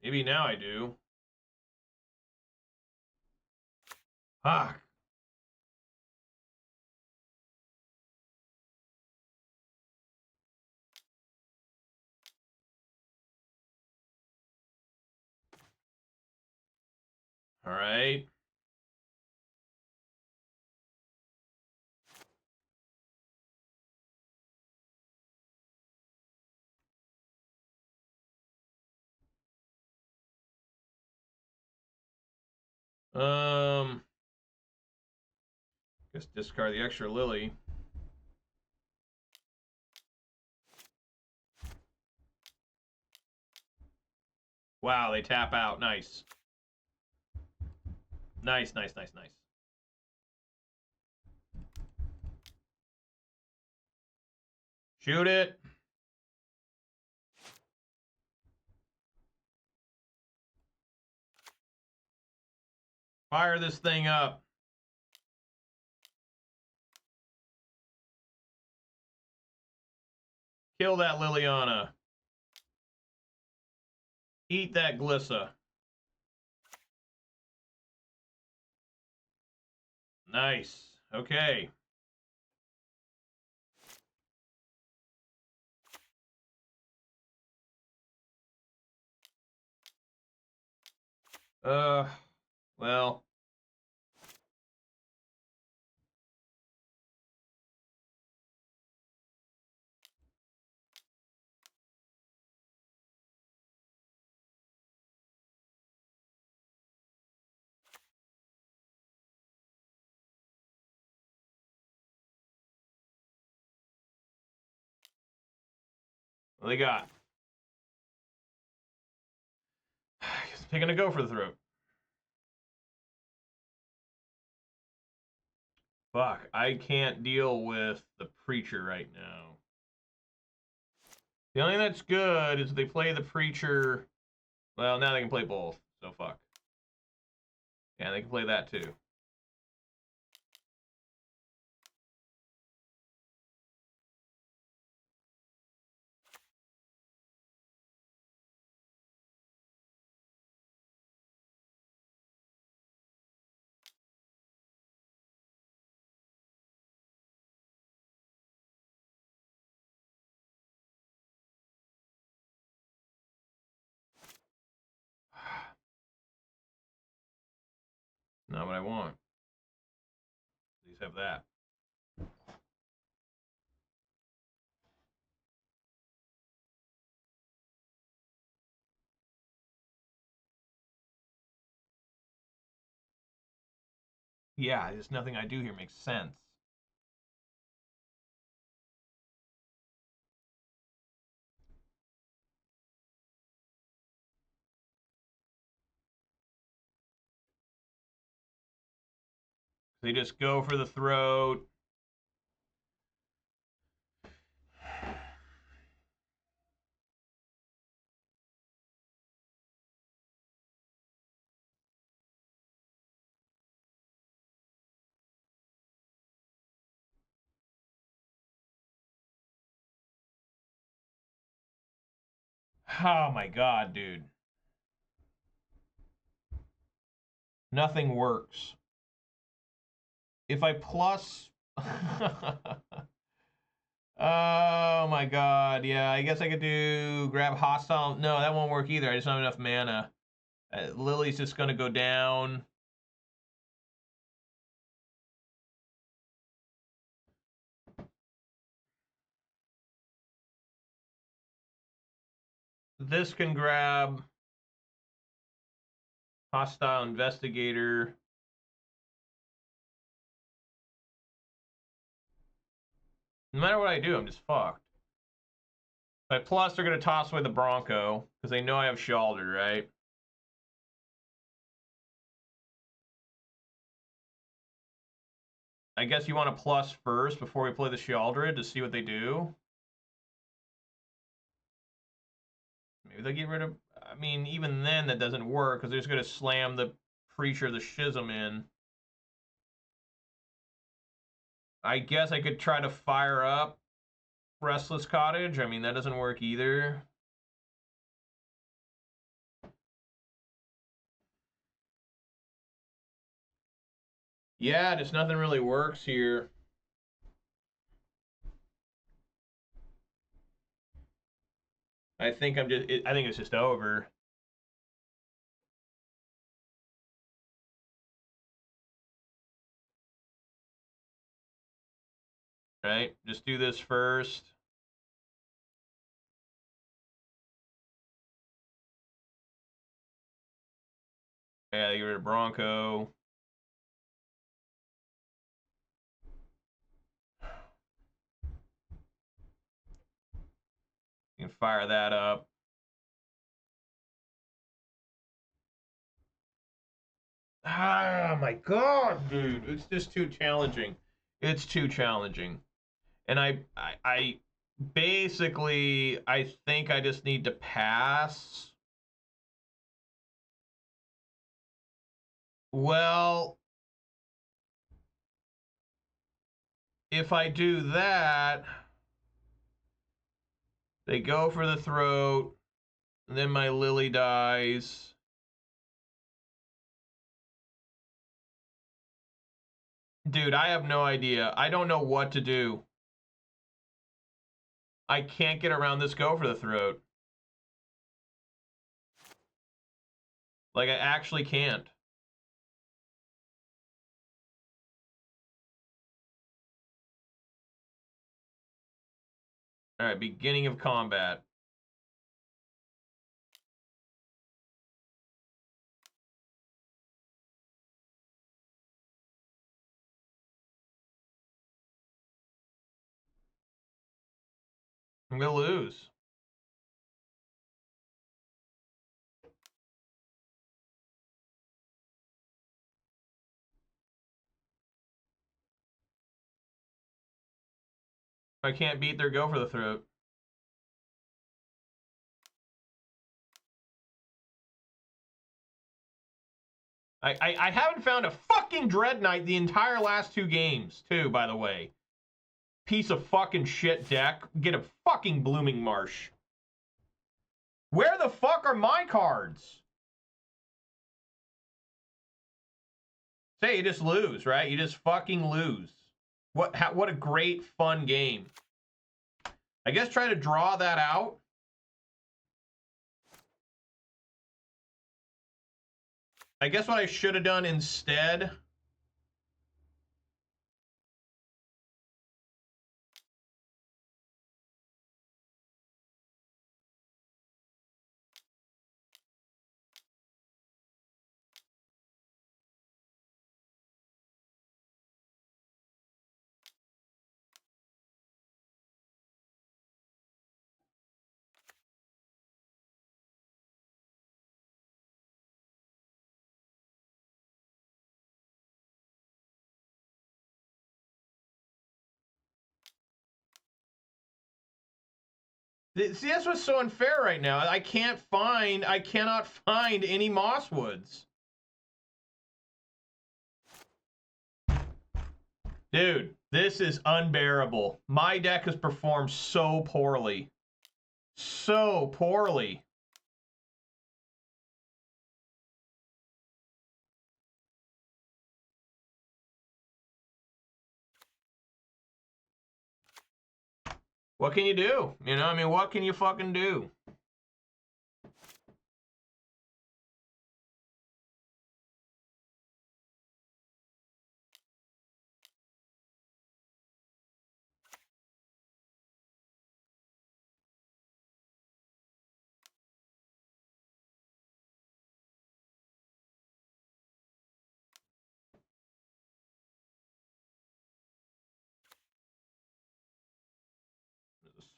Maybe now I do. Fuck. All right. Guess discard the extra Lily. Wow, they tap out. Nice. Nice. Shoot it. Fire this thing up. Kill that Liliana. Eat that Glissa. Nice. Okay. Well. What they got? Guess they're gonna go for the throat. Fuck, I can't deal with the Preacher right now. The only thing that's good is if they play the Preacher. Well, now they can play both, so fuck. Yeah, they can play that too. Not what I want. Please have that. Yeah, just nothing I do here makes sense. They just go for the throat. Oh my god, dude. Nothing works. If I plus... Oh my god, yeah, I guess I could do grab hostile. No, that won't work either. I just don't have enough mana. Lily's just gonna go down. This can grab Hostile Investigator. No matter what I do, I'm just fucked. But plus, they're going to toss away the Bronco, because they know I have Sheoldred, right? I guess you want to plus first before we play the Sheoldred to see what they do. Maybe they'll get rid of... I mean, even then, that doesn't work, because they're just going to slam the Preacher, the Schism in. I guess I could try to fire up Restless Cottage. I mean, that doesn't work either. Yeah, just nothing really works here. I think I think it's just over. Right? Just do this first. Yeah, get rid of Bronco. You can fire that up. Ah, my God, dude. It's just too challenging. It's too challenging. And I basically, I think I just need to pass. Well, if I do that, they go for the throat, and then my Lily dies. Dude, I have no idea. I don't know what to do. I can't get around this go for the throat. Like, I actually can't. All right, beginning of combat. I'm gonna lose. I can't beat their go for the throat. I haven't found a fucking Dreadknight the entire last 2 games, too, by the way. Piece of fucking shit deck. Get a fucking Blooming Marsh. Where the fuck are my cards? Say, you just lose, right? You just fucking lose. What a great, fun game. I guess try to draw that out. I guess what I should have done instead... See, that's what's so unfair right now. I cannot find any Mosswoods. Dude, this is unbearable. My deck has performed so poorly. So poorly. What can you do? You know, I mean, what can you fucking do?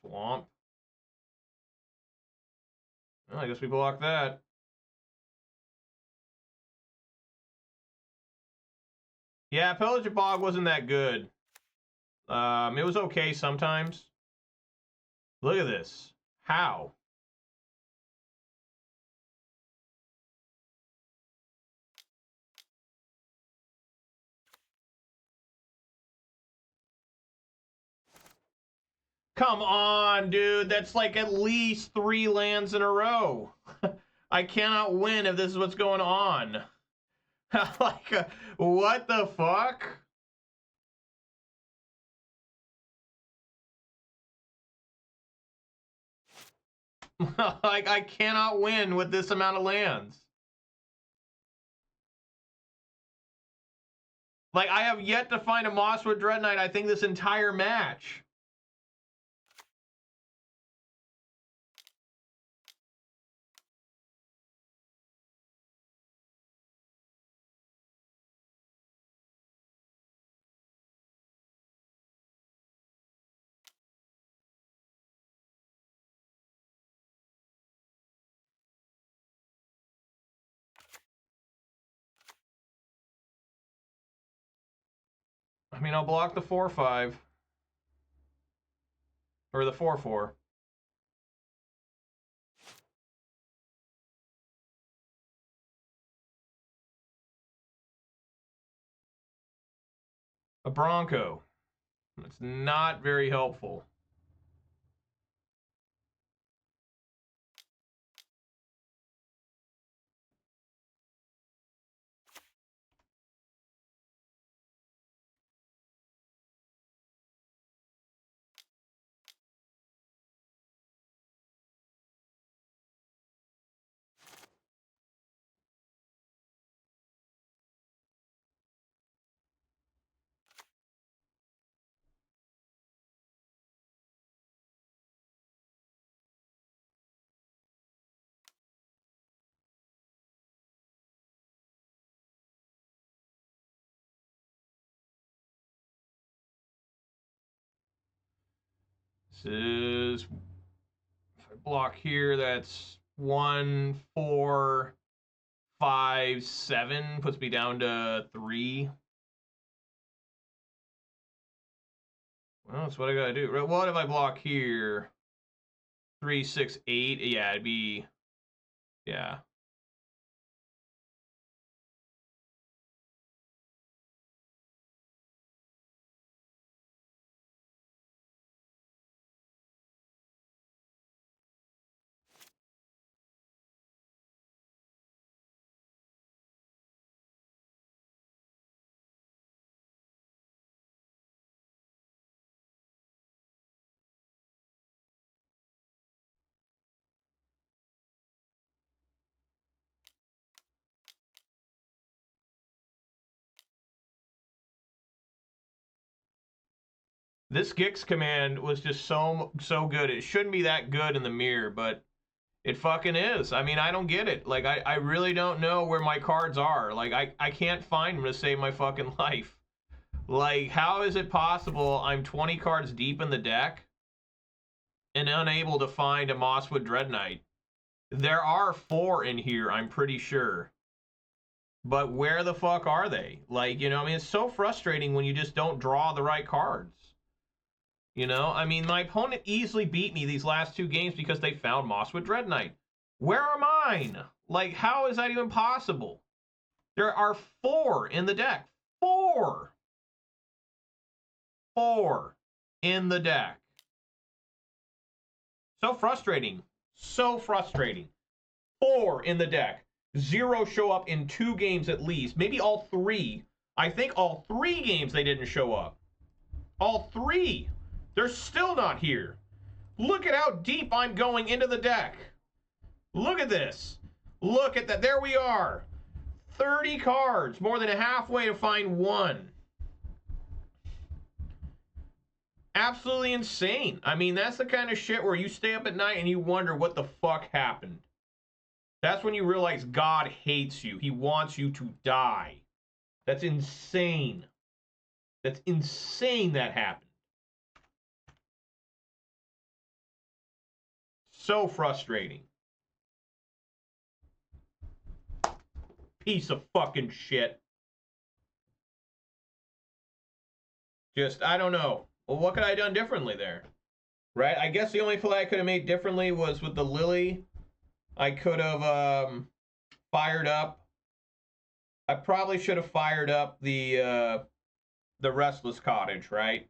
Swamp. Well, I guess we block that. Yeah, Pillager Bog wasn't that good. It was okay sometimes. Look at this. How? Come on, dude. That's like at least 3 lands in a row. I cannot win if this is what's going on. Like, what the fuck? Like, I cannot win with this amount of lands. Like, I have yet to find a Mosswood Dreadknight, I think, this entire match. I mean, I'll block the 4/5. Or the 4/4. A Bronco. It's not very helpful. This is, if I block here, that's 1, 4, 5, 7, puts me down to 3. Well, that's what I gotta do. What if I block here? 3, 6, 8. Yeah, it'd be, yeah. This Gix command was just so good. It shouldn't be that good in the Mire, but it fucking is. I mean, I don't get it. Like, I really don't know where my cards are. Like, I can't find them to save my fucking life. Like, how is it possible I'm 20 cards deep in the deck and unable to find a Mosswood Dreadknight? There are 4 in here, I'm pretty sure. But where the fuck are they? Like, you know, I mean, it's so frustrating when you just don't draw the right cards. You know, I mean, my opponent easily beat me these last 2 games because they found Mosswood Dreadknight. Where are mine? Like, how is that even possible? There are 4 in the deck. 4! 4 in the deck. So frustrating. So frustrating. 4 in the deck. 0 show up in 2 games at least. Maybe all 3. I think all 3 games they didn't show up. All 3. They're still not here. Look at how deep I'm going into the deck. Look at this. Look at that. There we are. 30 cards. More than halfway to find 1. Absolutely insane. I mean, that's the kind of shit where you stay up at night and you wonder what the fuck happened. That's when you realize God hates you. He wants you to die. That's insane. That's insane that happened. So frustrating. Piece of fucking shit. Just, I don't know. Well, what could I have done differently there? Right? I guess the only play I could have made differently was with the Lily. I could have fired up. I probably should have fired up the Restless Cottage, right?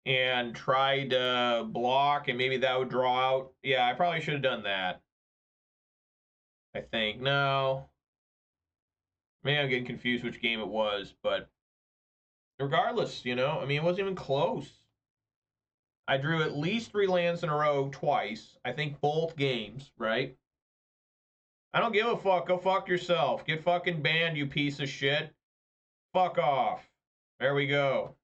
And tried to block, and maybe that would draw out. Yeah, I probably should have done that. I think. No. Maybe I'm getting confused which game it was, but regardless, you know, I mean, it wasn't even close. I drew at least 3 lands in a row twice. I think both games, right? I don't give a fuck. Go fuck yourself. Get fucking banned, you piece of shit. Fuck off. There we go.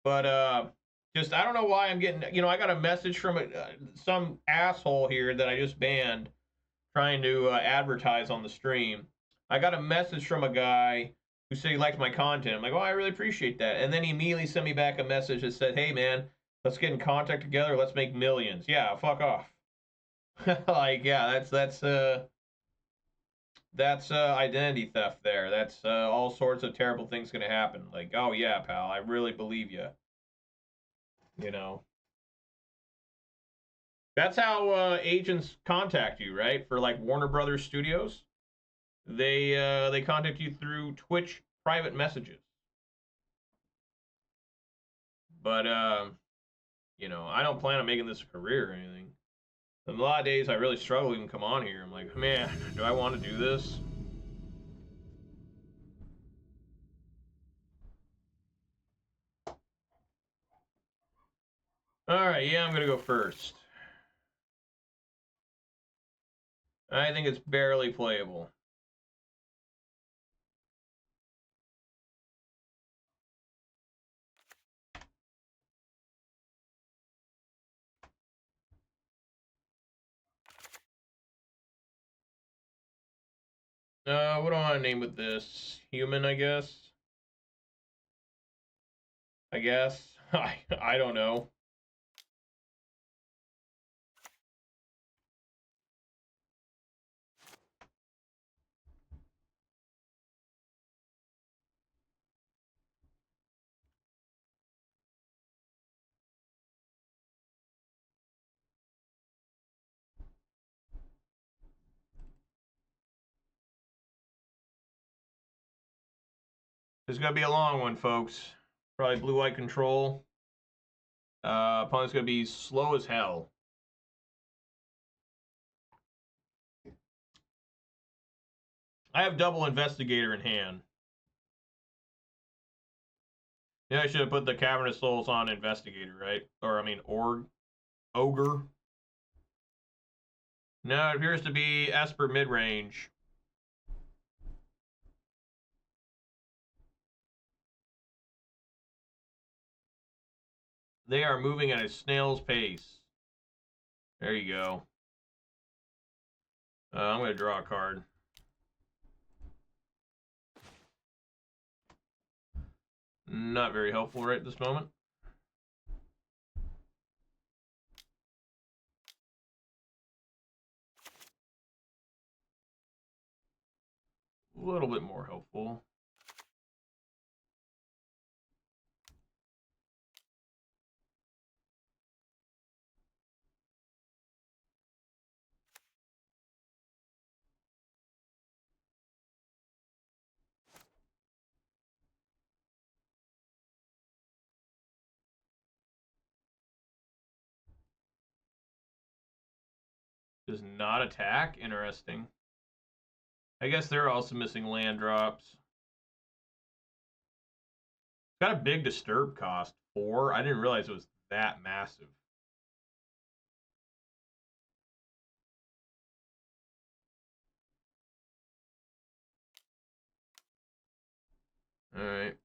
But, just, I don't know why I'm getting, you know, I got a message from some asshole here that I just banned trying to advertise on the stream. I got a message from a guy who said he liked my content. I'm like, oh, I really appreciate that. And then he immediately sent me back a message that said, hey, man, let's get in contact together. Let's make millions. Yeah, fuck off. Like, yeah, that's identity theft there. That's all sorts of terrible things going to happen. Like, oh, yeah, pal, I really believe you. You know. That's how agents contact you, right? For, like, Warner Brothers Studios. They contact you through Twitch private messages. But, you know, I don't plan on making this a career or anything. A lot of days I really struggle to even come on here. I'm like, man, do I want to do this? Alright, yeah, I'm going to go first. I think it's barely playable. What do I want to name with this? Human, I guess? I guess? I don't know. This is going to be a long one, folks. Probably blue-white control. Opponent's going to be slow as hell. I have double Investigator in hand. Yeah, I should have put the Cavern of Souls on Investigator, right? Or, I mean, Ogre. No, it appears to be Esper Midrange. They are moving at a snail's pace. There you go. I'm going to draw a card. Not very helpful right at this moment. A little bit more helpful. Does not attack? Interesting. I guess they're also missing land drops. It's got a big disturb cost. 4. I didn't realize it was that massive. Alright.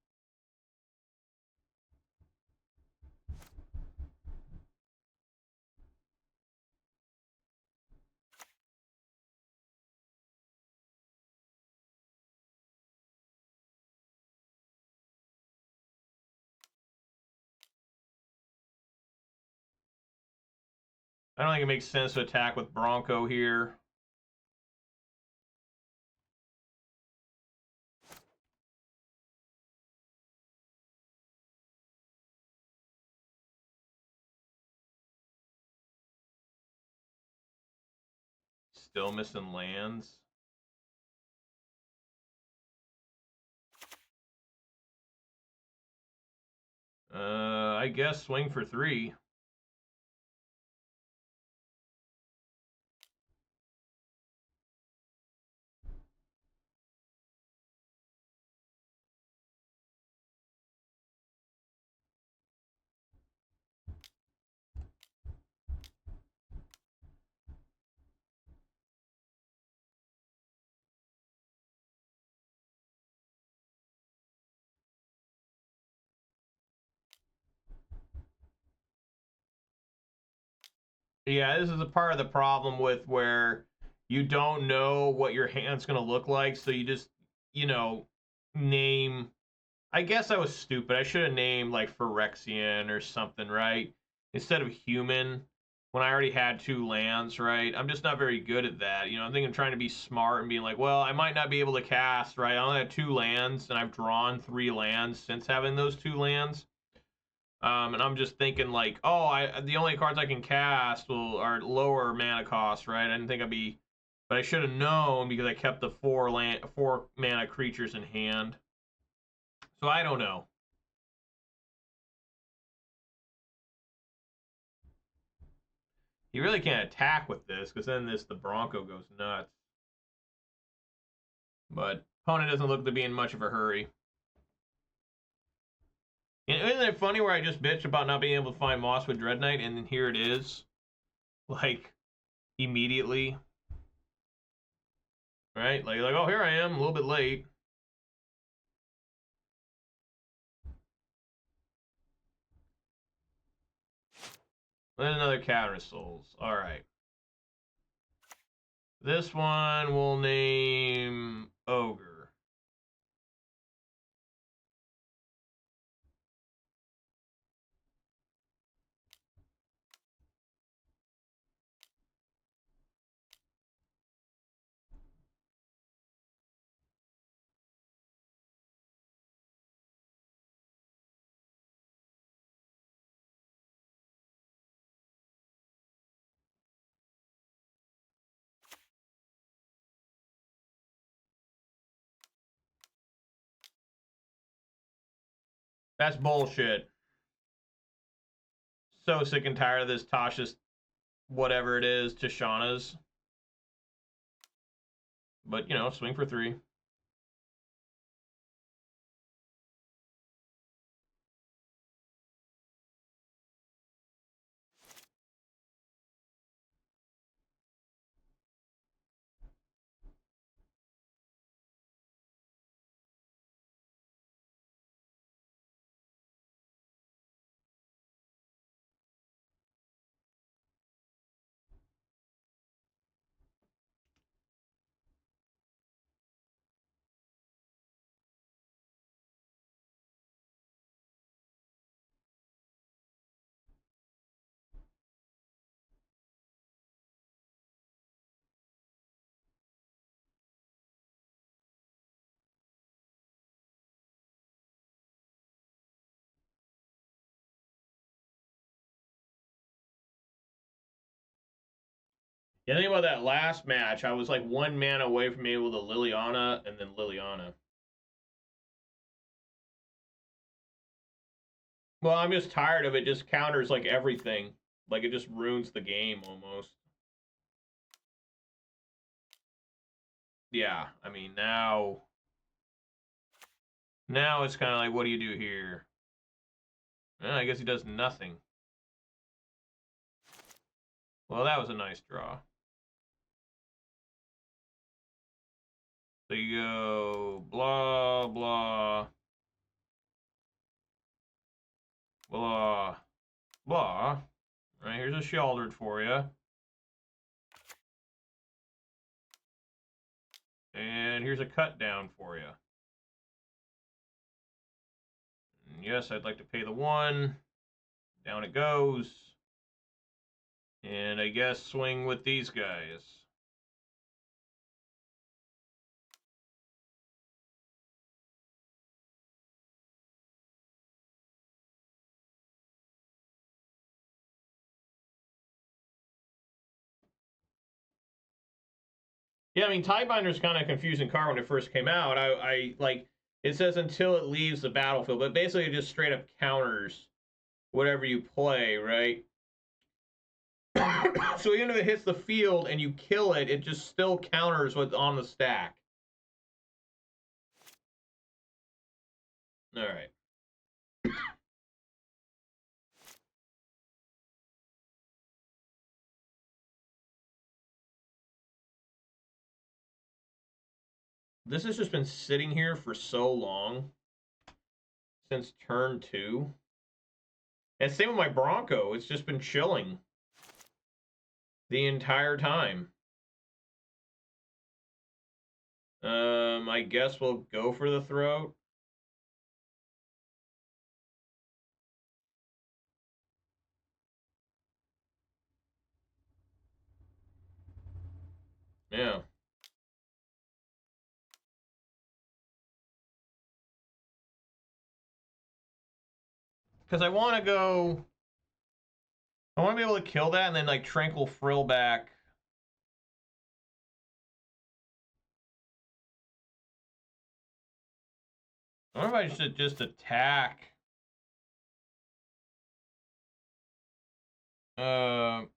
I don't think it makes sense to attack with Bronco here. Still missing lands. I guess swing for 3. Yeah, this is a part of the problem with where you don't know what your hand's going to look like, so you just, you know, name. I guess I was stupid. I should have named like Phyrexian or something, right? Instead of human, when I already had 2 lands, right? I'm just not very good at that. You know, I'm thinking trying to be smart and being like, well, I might not be able to cast, right? I only have 2 lands, and I've drawn 3 lands since having those 2 lands. And I'm just thinking like, oh, the only cards I can cast are lower mana cost, right? I didn't think I'd be, but I should have known because I kept the 4 mana creatures in hand. So I don't know. You really can't attack with this because then the Bronco goes nuts. But opponent doesn't look to be in much of a hurry. And isn't it funny where I just bitched about not being able to find Mosswood Dreadknight, and then here it is, like immediately, right? Like oh, here I am, a little bit late. Then another Cavern of Souls. All right. This one we'll name Ogre. That's bullshit. So sick and tired of this Tasha's whatever it is, Tishana's. But, you know, swing for 3. Yeah, think about that last match. I was like 1 mana away from being able to Liliana and then Liliana. Well, I'm just tired of it. Just counters like everything. Like it just ruins the game almost. Yeah, I mean now it's kind of like, what do you do here? Well, I guess he does nothing. Well, that was a nice draw. So you go blah blah blah blah. Right, here's a Sheoldred for you. And here's a cut down for you. And yes, I'd like to pay the 1. Down it goes. And I guess swing with these guys. Yeah, I mean, Tidebinder is kind of a confusing card when it first came out. I like, it says until it leaves the battlefield, but basically it just straight up counters whatever you play, right? So even if it hits the field and you kill it, it just still counters what's on the stack. All right. This has just been sitting here for so long. Since turn 2. And same with my Bronco. It's just been chilling the entire time. I guess we'll go for the throat. Yeah. Because I want to go... I want to be able to kill that and then, like, Tranquil Frillback. I wonder if I should just attack. The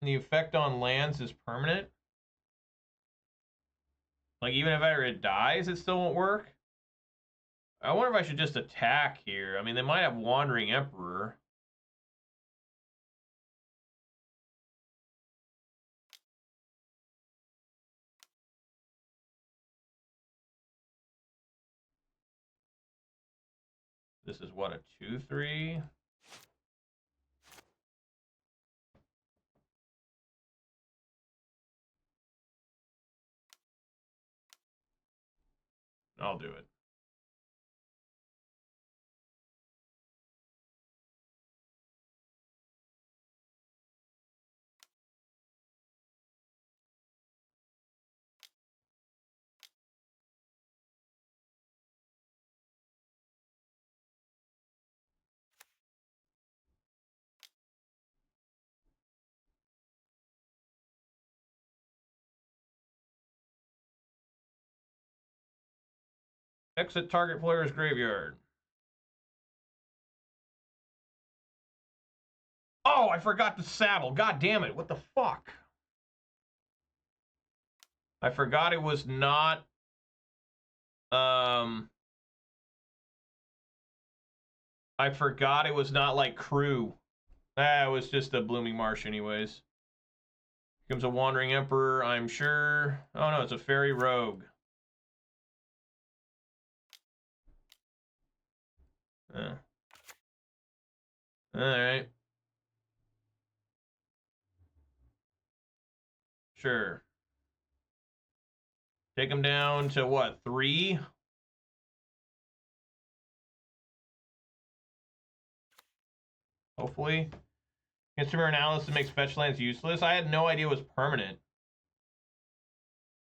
effect on lands is permanent. Like, even if it dies, it still won't work. I wonder if I should just attack here. I mean, they might have Wandering Emperor. This is what, a 2/3? I'll do it. Exit target player's graveyard. Oh, I forgot to saddle. God damn it. What the fuck? I forgot it was not... I forgot it was not like crew. It was just a Blooming Marsh anyways. Here comes a Wandering Emperor, I'm sure. Oh no, it's a Fairy Rogue. Alright. Sure. Take him down to what, 3? Hopefully. Consumer analysis makes fetch lands useless. I had no idea it was permanent.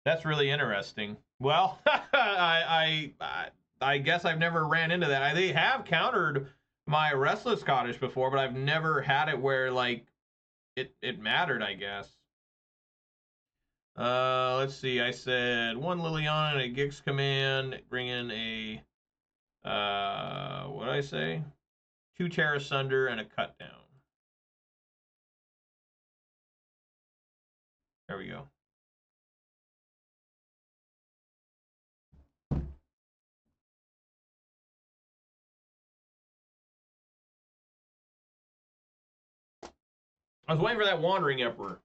That's really interesting. Well, I guess I've never ran into that. They have countered my Restless Cottage before, but I've never had it where, like, it mattered, I guess. Let's see. I said 1 Liliana and a Gix command. Bring in a, what did I say? 2 Tear Asunder and a Cut Down. There we go. I was waiting for that Wandering Emperor.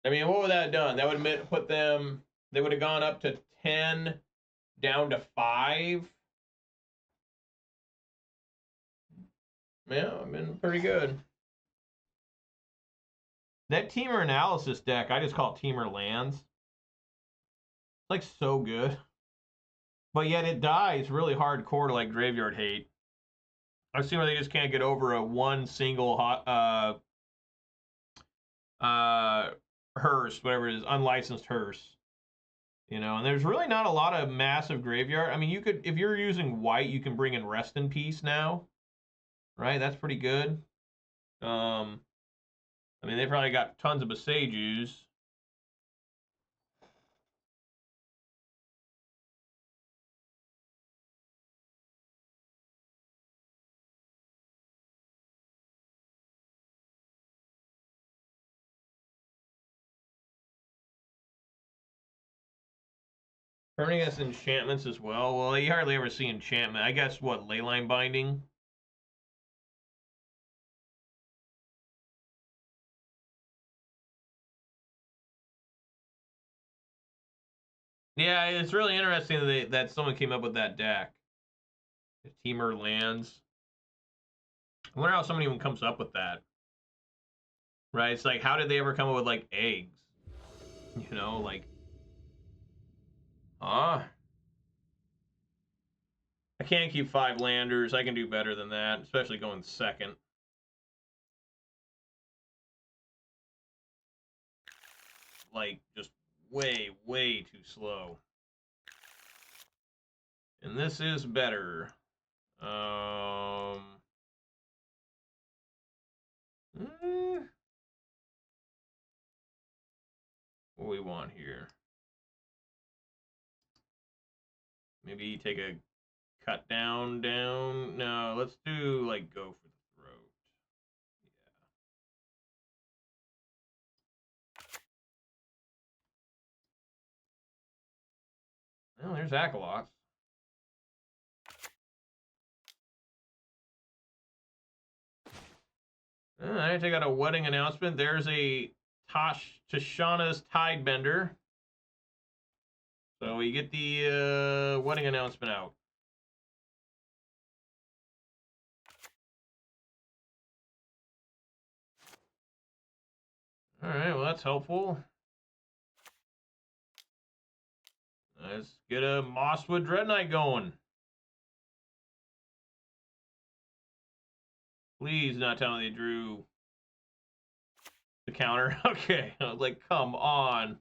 I mean, what would that have done? That would have put them... They would have gone up to 10, down to 5. Yeah, I've been pretty good. That Teamer Analysis deck, I just call it Teamer Lands. It's like so good. But yet it dies really hardcore to like Graveyard Hate. I've seen where they just can't get over a one single hearse, whatever it is, unlicensed hearse. You know, and there's really not a lot of massive graveyard. I mean, you could, if you're using white, you can bring in Rest in Peace now, right? That's pretty good. I mean, they probably got tons of Boseijus. Turning us enchantments as well. Well, you hardly ever see enchantment. I guess what, Leyline Binding? Yeah, it's really interesting that someone came up with that deck. Teamer lands. I wonder how someone even comes up with that. Right? It's like, how did they ever come up with like eggs? You know, like, I can't keep 5 landers. I can do better than that, especially going second. Like, just way, way too slow. And this is better. What do we want here? Maybe take a cut down. No, let's do like go for the throat. Yeah. Well, there's Acolytes. I take out a wedding announcement. There's a Tashana's Tidebender. So we get the wedding announcement out. All right, well, that's helpful. Let's get a Mosswood Dreadknight going. Please not tell me they drew the counter. Okay, I was like, come on.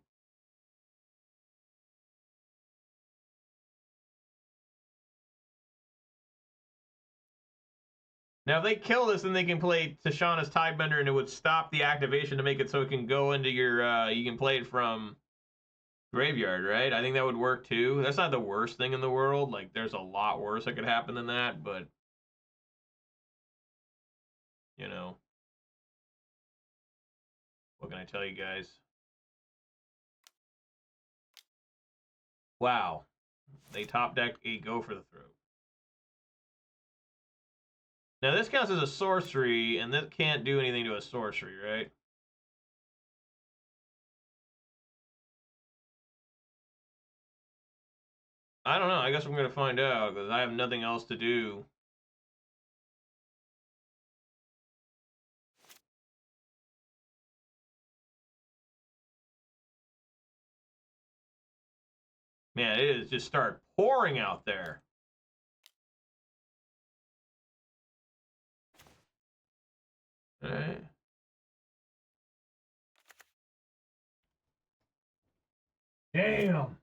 Now, if they kill this, then they can play Tashana's Tidebender, and it would stop the activation to make it so it can go into your, you can play it from graveyard, right? I think that would work, too. That's not the worst thing in the world. Like, there's a lot worse that could happen than that, but, you know. What can I tell you guys? Wow. They top decked a Go for the Throat. Now, this counts as a sorcery, and this can't do anything to a sorcery, right? I don't know. I guess I'm going to find out, because I have nothing else to do. Man, it is just start pouring out there. All right. Damn.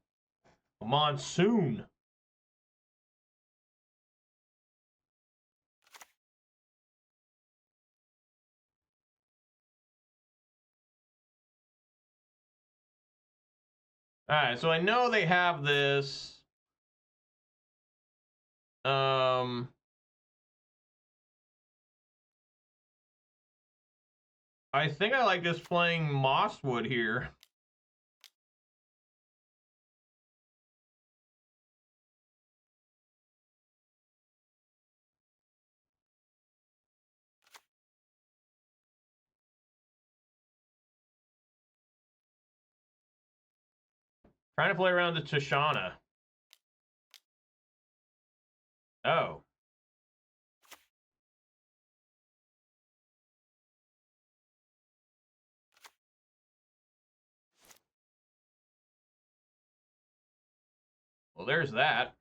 A monsoon. All right, so I know they have this. I think I like just playing Mosswood here. Trying to play around the Tashana. Oh. Well, there's that.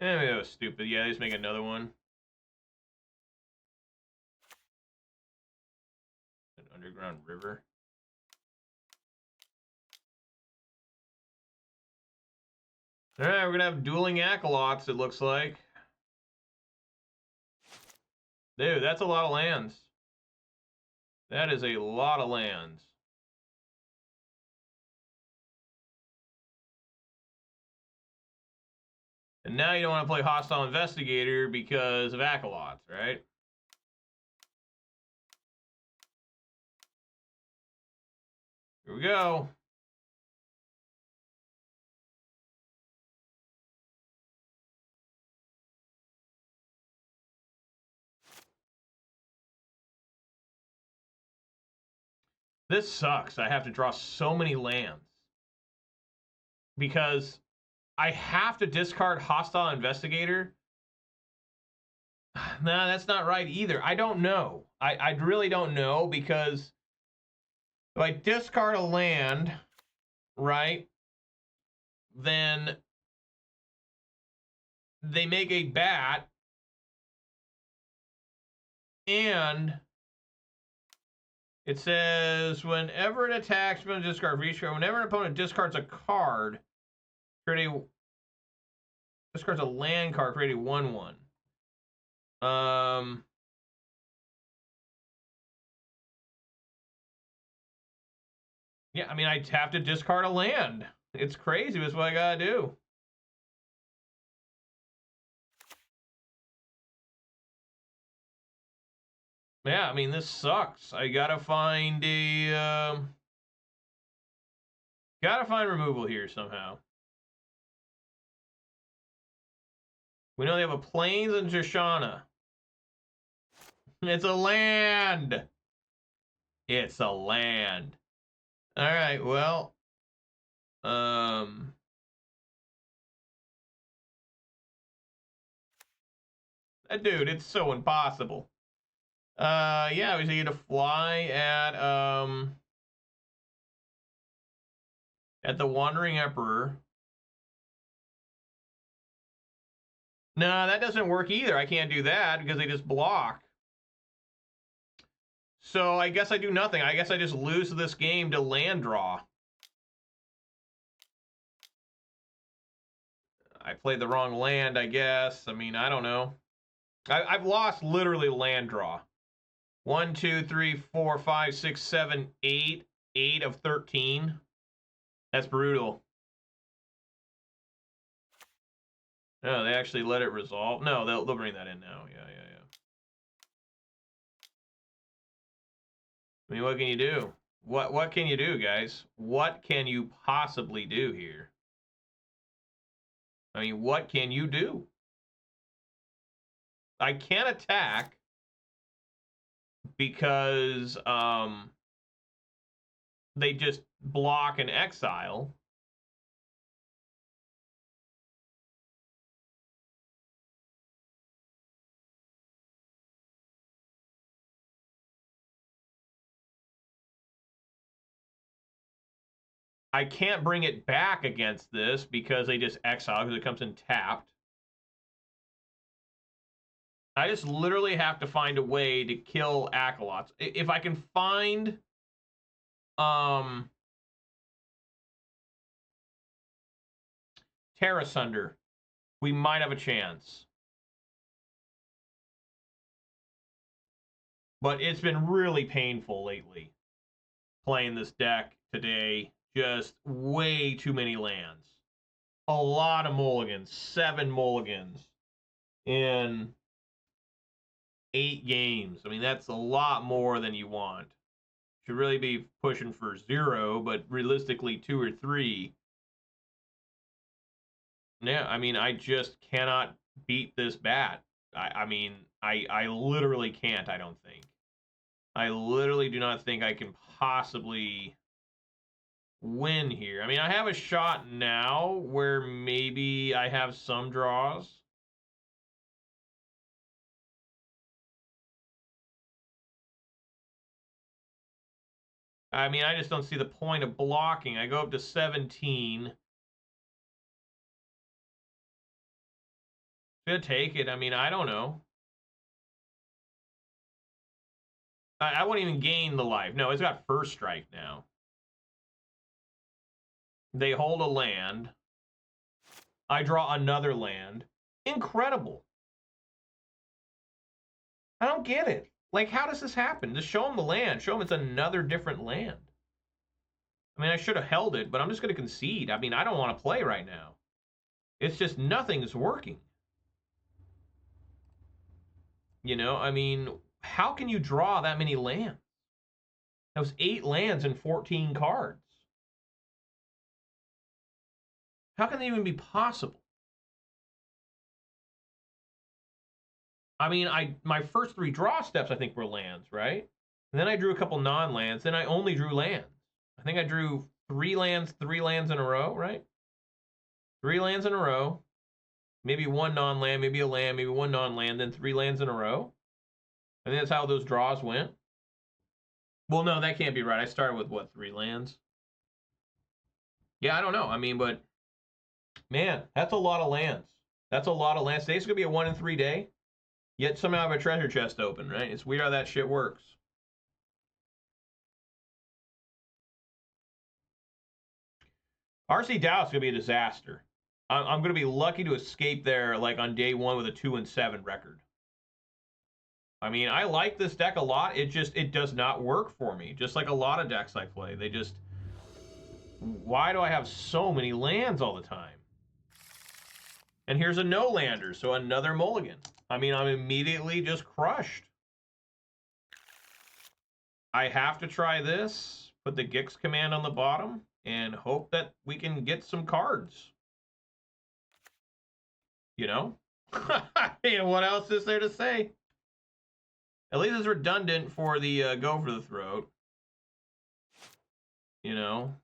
Maybe that was stupid. Yeah, let's make another one. An underground river. Alright, we're gonna have dueling Acolytes, it looks like. Dude, that's a lot of lands. That is a lot of lands. And now you don't want to play Hostile Investigator because of Acolytes, right? Here we go. This sucks. I have to draw so many lands. Because I have to discard Hostile Investigator. Nah, that's not right either. I don't know. I really don't know, because if I discard a land, right, then they make a bat, and it says whenever it attacks, discard feature. Whenever an opponent discards a card, discards a land card, create a 1/1. Yeah, I mean, I'd have to discard a land. It's crazy. That's what I gotta do. Yeah, I mean, this sucks. I gotta find a gotta find removal here somehow. We know they have a Plains and Shoshana. It's a land. It's a land. All right, well, dude, it's so impossible. Yeah, we need to fly at the Wandering Emperor. No, that doesn't work either. I can't do that because they just block. So I guess I do nothing. I guess I just lose this game to land draw. I played the wrong land, I guess. I mean, I don't know. I've lost literally land draw. 1, 2, 3, 4, 5, 6, 7, 8. 8 of 13. That's brutal. No, they actually let it resolve. No, they'll bring that in now. Yeah. I mean, what can you do? What can you do, guys? What can you possibly do here? I mean, what can you do? I can't attack because they just block and exile. I can't bring it back against this because they just exile because it comes in tapped. I just literally have to find a way to kill Acolytes. If I can find Tear Asunder, we might have a chance. But it's been really painful lately playing this deck today. Just way too many lands. A lot of mulligans. 7 mulligans in 8 games. I mean, that's a lot more than you want. Should really be pushing for 0, but realistically 2 or 3. Yeah, I mean, I just cannot beat this bat. I mean, I literally can't, I don't think. I literally do not think I can possibly win here. I mean, I have a shot now where maybe I have some draws. I mean, I just don't see the point of blocking. I go up to 17. Gonna take it. I mean, I don't know. I won't even gain the life. No, it's got first strike now. They hold a land. I draw another land. Incredible. I don't get it. Like, how does this happen? Just show them the land. Show them it's another different land. I mean, I should have held it, but I'm just going to concede. I mean, I don't want to play right now. It's just nothing is working. You know, I mean, how can you draw that many lands? That was 8 lands and 14 cards. How can that even be possible? I mean, my first 3 draw steps, I think, were lands, right? And then I drew a couple non-lands. Then I only drew lands. I think I drew 3 lands in a row, right? 3 lands in a row. Maybe 1 non-land, maybe a land, maybe 1 non-land, then 3 lands in a row. I think that's how those draws went. Well, no, that can't be right. I started with, what, 3 lands? Yeah, I don't know. I mean, but, man, that's a lot of lands. That's a lot of lands. Today's going to be a 1 in 3 day. Yet somehow I have a treasure chest open, right? It's weird how that shit works. RC Dow's going to be a disaster. I'm going to be lucky to escape there like on day 1 with a 2-7 record. I mean, I like this deck a lot. It does not work for me. Just like a lot of decks I play. They just... Why do I have so many lands all the time? And here's a no-lander, so another mulligan. I mean, I'm immediately just crushed. I have to try this, put the Gix command on the bottom, and hope that we can get some cards. You know? What else is there to say? At least it's redundant for the go for the throat. You know?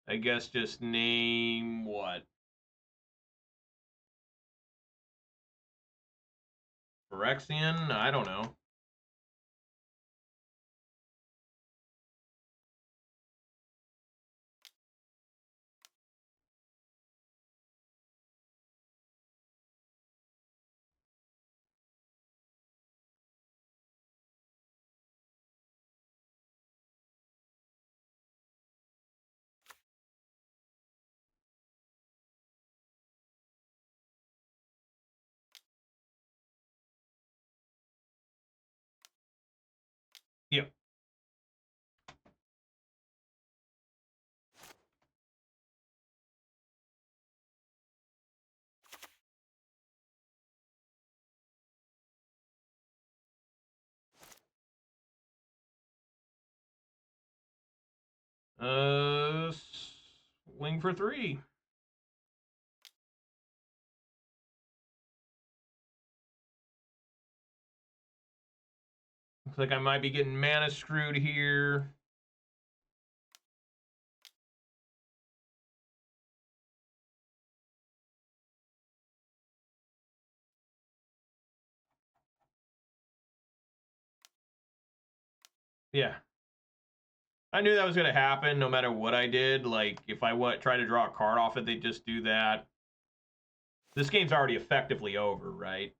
I guess just name what? Phyrexian? I don't know. Yep. Swing for 3. Looks like I might be getting mana screwed here. Yeah. I knew that was going to happen no matter what I did. Like, if I try to draw a card off it, they'd just do that. This game's already effectively over, right?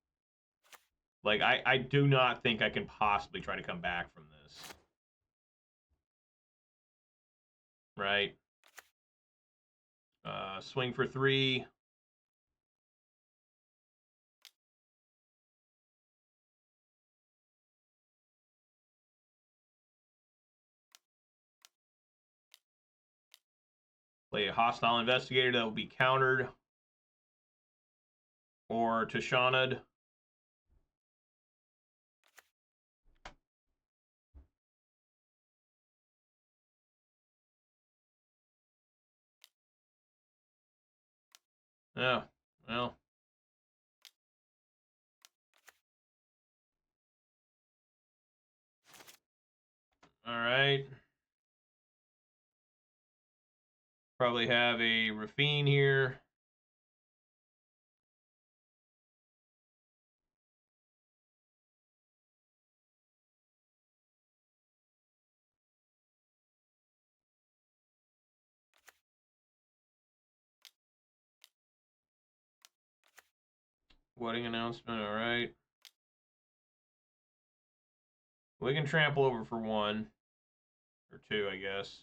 Like, I do not think I can possibly try to come back from this. Right? Swing for 3. Play a Hostile Investigator that will be countered. Or Tashana'd. Oh, well. All right. Probably have a Rafine here. Wedding announcement, all right. We can trample over for 1. Or 2, I guess.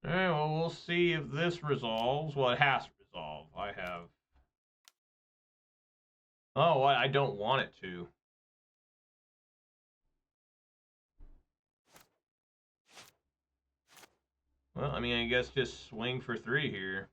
Alright, well, we'll see if this resolves. Well, it has to resolve. I have... Oh, I don't want it to. Well, I mean, I guess just swing for 3 here.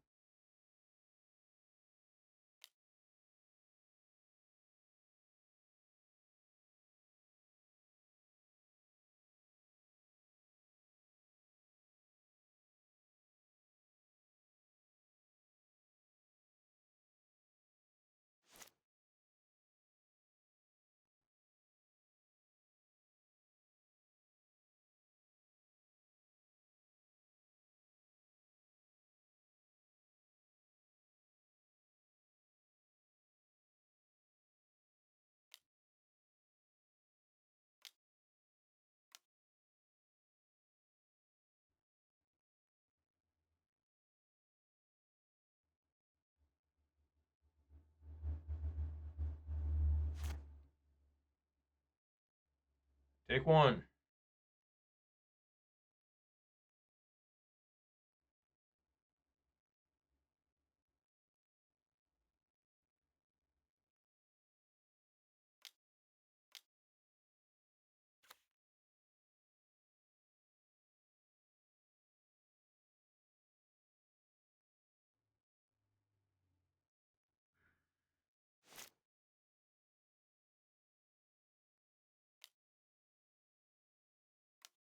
Take 1.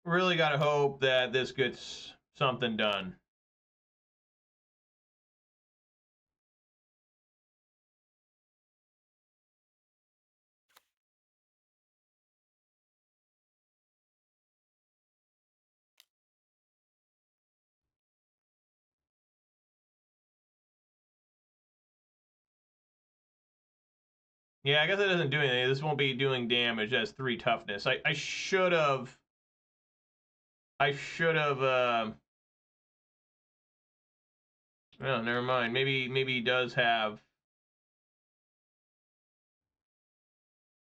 Really gotta hope that this gets something done. Yeah, I guess it doesn't do anything. This won't be doing damage. That's 3 toughness. I should have... Oh, never mind. Maybe he does have...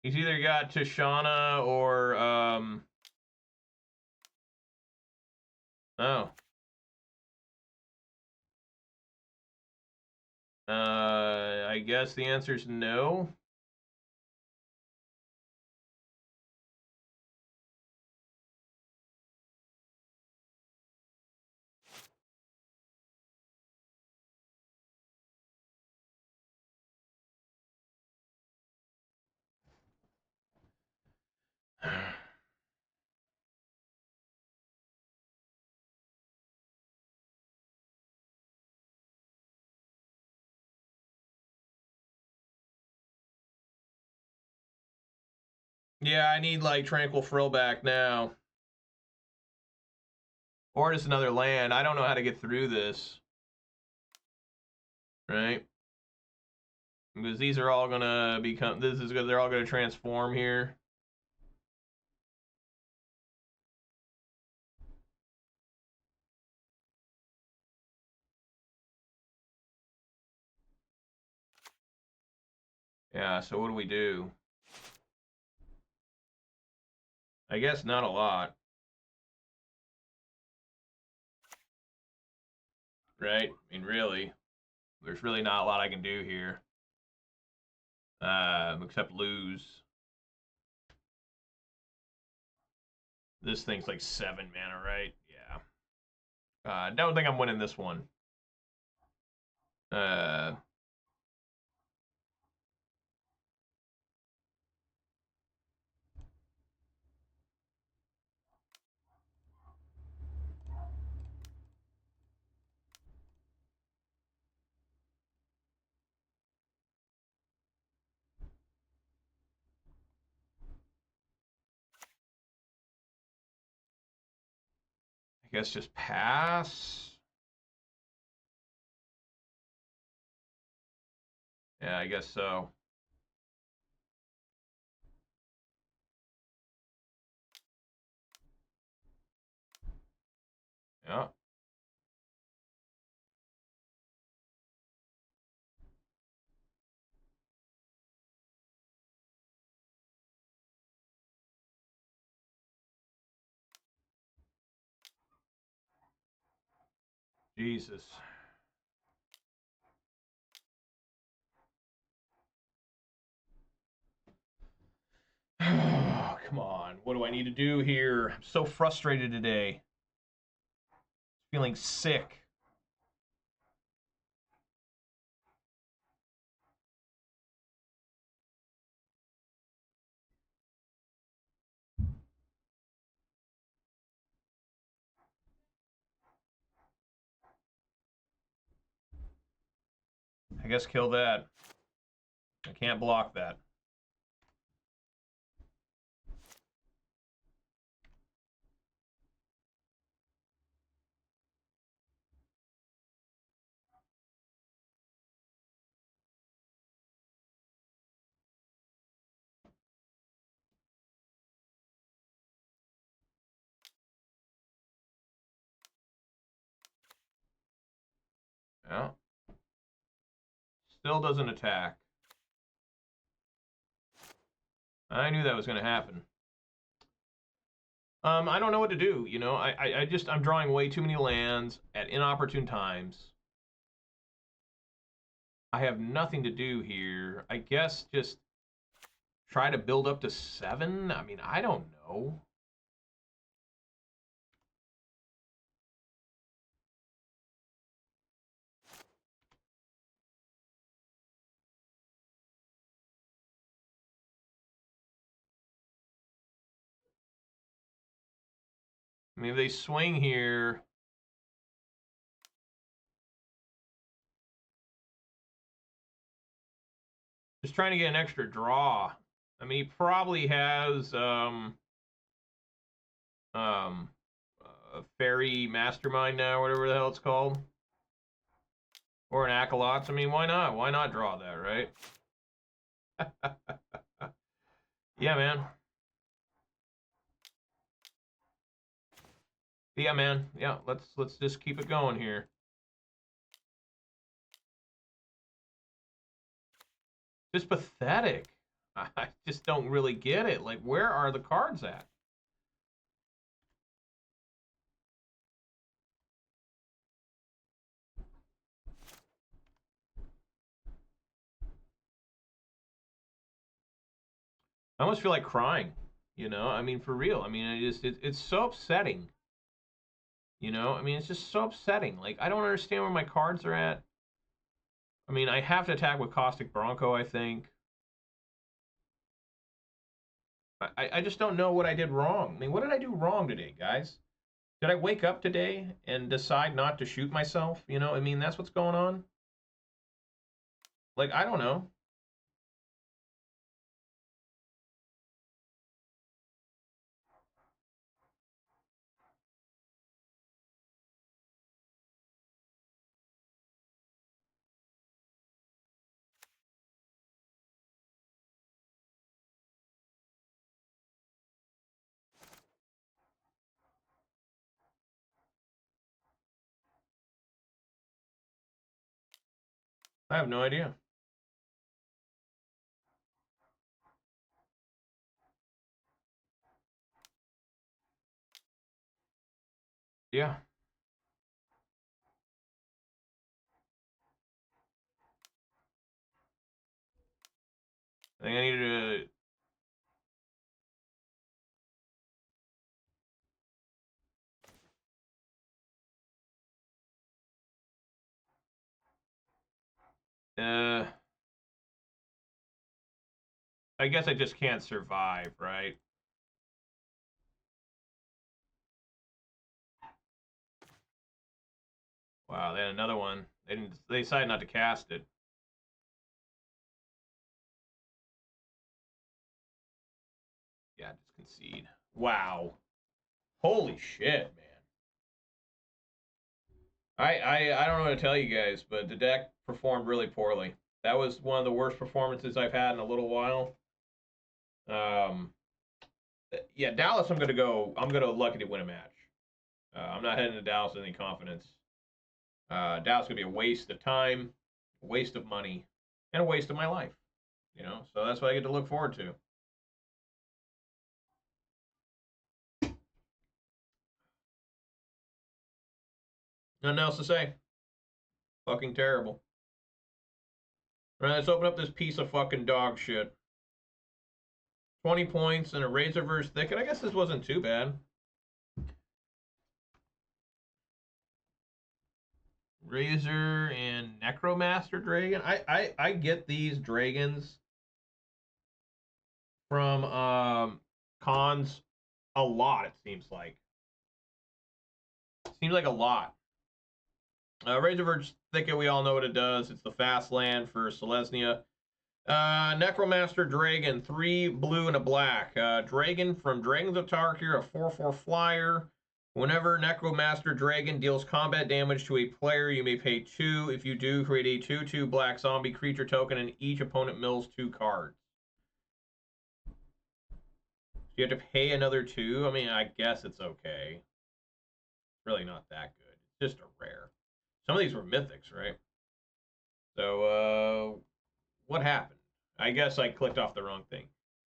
He's either got Tishana or, Oh. I guess the answer is no. Yeah, I need, like, Tranquil Frillback now. Or just another land. I don't know how to get through this. Right? Because these are all gonna become... They're all gonna transform here. Yeah, so what do we do? I guess not a lot. Right? I mean, really. There's really not a lot I can do here. Except lose. This thing's like 7 mana, right? Yeah. Don't think I'm winning this one. Guess just pass. Yeah, I guess so. Yeah. Jesus. Come on. What do I need to do here? I'm so frustrated today. Feeling sick. I guess kill that. I can't block that. Yeah. Still doesn't attack. I knew that was going to happen. I don't know what to do, you know. I'm drawing way too many lands at inopportune times. I have nothing to do here. I guess just try to build up to 7? I mean, I don't know. I mean, if they swing here... Just trying to get an extra draw. I mean, he probably has a Fairy Mastermind now, whatever the hell it's called. Or an Acolyte. I mean, why not? Why not draw that, right? Yeah, man. Yeah, man. Yeah, let's just keep it going here. Just pathetic. I just don't really get it. Like, where are the cards at? I almost feel like crying, you know? I mean, for real. I mean, it's so upsetting. You know? I mean, it's just so upsetting. Like, I don't understand where my cards are at. I mean, I have to attack with Caustic Bronco, I think. I just don't know what I did wrong. I mean, what did I do wrong today, guys? Did I wake up today and decide not to shoot myself? You know, I mean, that's what's going on. Like, I don't know. I have no idea. Yeah. I think I need to... I guess I just can't survive, right? Wow, they had another one. They decided not to cast it. Yeah, just concede. Wow. Holy shit, man. I don't know what to tell you guys, but the deck performed really poorly. That was one of the worst performances I've had in a little while. Yeah, Dallas. I'm gonna lucky to win a match. I'm not heading to Dallas with any confidence. Dallas gonna be a waste of time, a waste of money, and a waste of my life. You know, so that's what I get to look forward to. Nothing else to say. Fucking terrible. All right, let's open up this piece of fucking dog shit. 20 points and a Razorverse Thicket. I guess this wasn't too bad. Razor and Necromaster Dragon. I get these dragons from cons a lot, it seems like. Seems like a lot. Razorverse Thicket, we all know what it does. It's the fast land for Selesnya. Necromaster Dragon, 3 blue and a black. Dragon from Dragons of Tarkir, a 4/4 flyer. Whenever Necromaster Dragon deals combat damage to a player, you may pay 2. If you do, create a 2/2 black zombie creature token, and each opponent mills 2 cards. You have to pay another 2? I mean, I guess it's okay. It's really not that good. It's just a rare. Some of these were mythics, right? So, what happened? I guess I clicked off the wrong thing.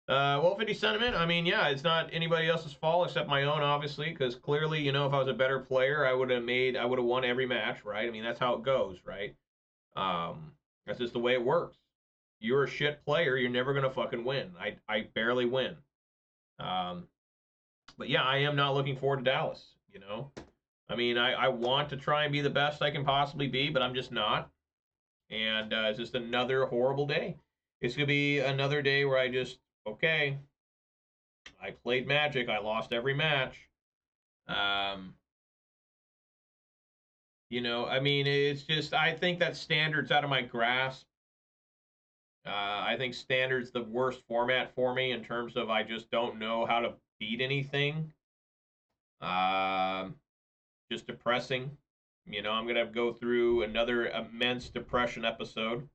Well, 50 sentiment. I mean, yeah, it's not anybody else's fault except my own, obviously, because clearly, you know, if I was a better player, I would have won every match, right? I mean, that's how it goes, right? That's just the way it works. You're a shit player, you're never gonna fucking win. I barely win. But yeah, I am not looking forward to Dallas. You know, I mean, I want to try and be the best I can possibly be, but I'm just not. And it's just another horrible day. It's gonna be another day where I just okay. I played Magic. I lost every match. You know, I mean, it's just I think that Standard's out of my grasp. I think Standard's the worst format for me in terms of I just don't know how to beat anything. Just depressing. You know, I'm gonna go through another immense depression episode.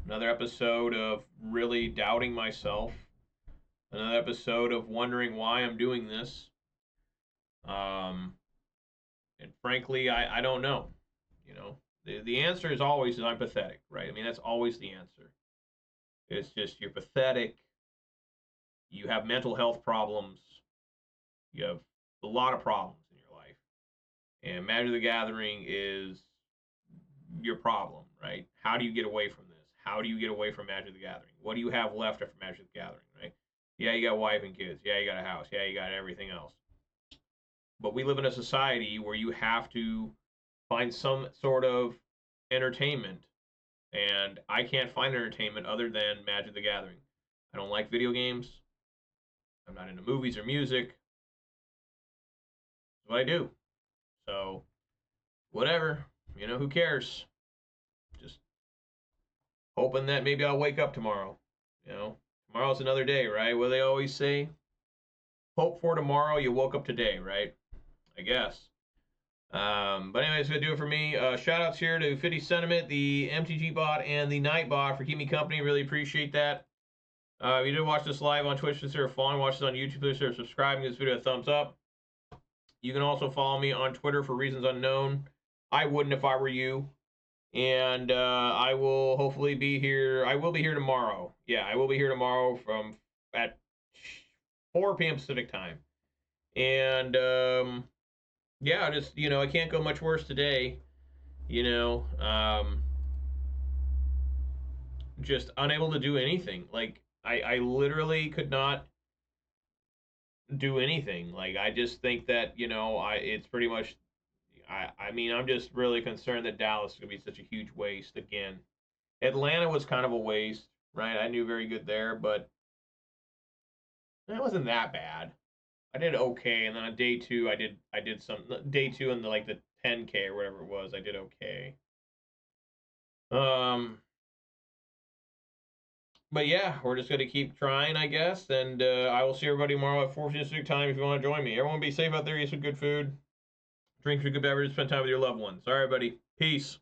Another episode of really doubting myself. Another episode of wondering why I'm doing this. And frankly, I don't know. You know, the answer is always I'm pathetic, right? I mean, that's always the answer. It's just you're pathetic. You have mental health problems. You have a lot of problems in your life. And Magic the Gathering is your problem, right? How do you get away from this? How do you get away from Magic the Gathering? What do you have left after Magic the Gathering, right? Yeah, you got a wife and kids. Yeah, you got a house. Yeah, you got everything else. But we live in a society where you have to find some sort of entertainment. And I can't find entertainment other than Magic the Gathering. I don't like video games. I'm not into movies or music. That's what I do. So, whatever. You know, who cares? Just hoping that maybe I'll wake up tomorrow. You know, tomorrow's another day, right? What do they always say? Hope for tomorrow, you woke up today, right? I guess. But anyways, gonna do it for me. Shout outs here to 50 Sentiment, the MTG bot, and the Night bot for keeping me company. Really appreciate that. If you did watch this live on Twitch, consider following. Watch this on YouTube, consider subscribing. Give this video a thumbs up. You can also follow me on Twitter for reasons unknown. I wouldn't if I were you. And I will hopefully be here. I will be here tomorrow. Yeah, I will be here tomorrow from at 4 p.m. Pacific time. And yeah, just, you know, I can't go much worse today. You know, just unable to do anything. Like, I literally could not do anything. Like, I just think that, you know, it's pretty much, I mean, I'm just really concerned that Dallas is going to be such a huge waste again. Atlanta was kind of a waste, right? I knew very good there, but it wasn't that bad. I did okay, and then on day 2, I did some day 2 in the like the 10K or whatever it was. I did okay. But yeah, we're just gonna keep trying, I guess, and I will see everybody tomorrow at 4 Pacific time if you want to join me. Everyone be safe out there, eat some good food, Drink your good beverage, spend time with your loved ones. All right, buddy. Peace.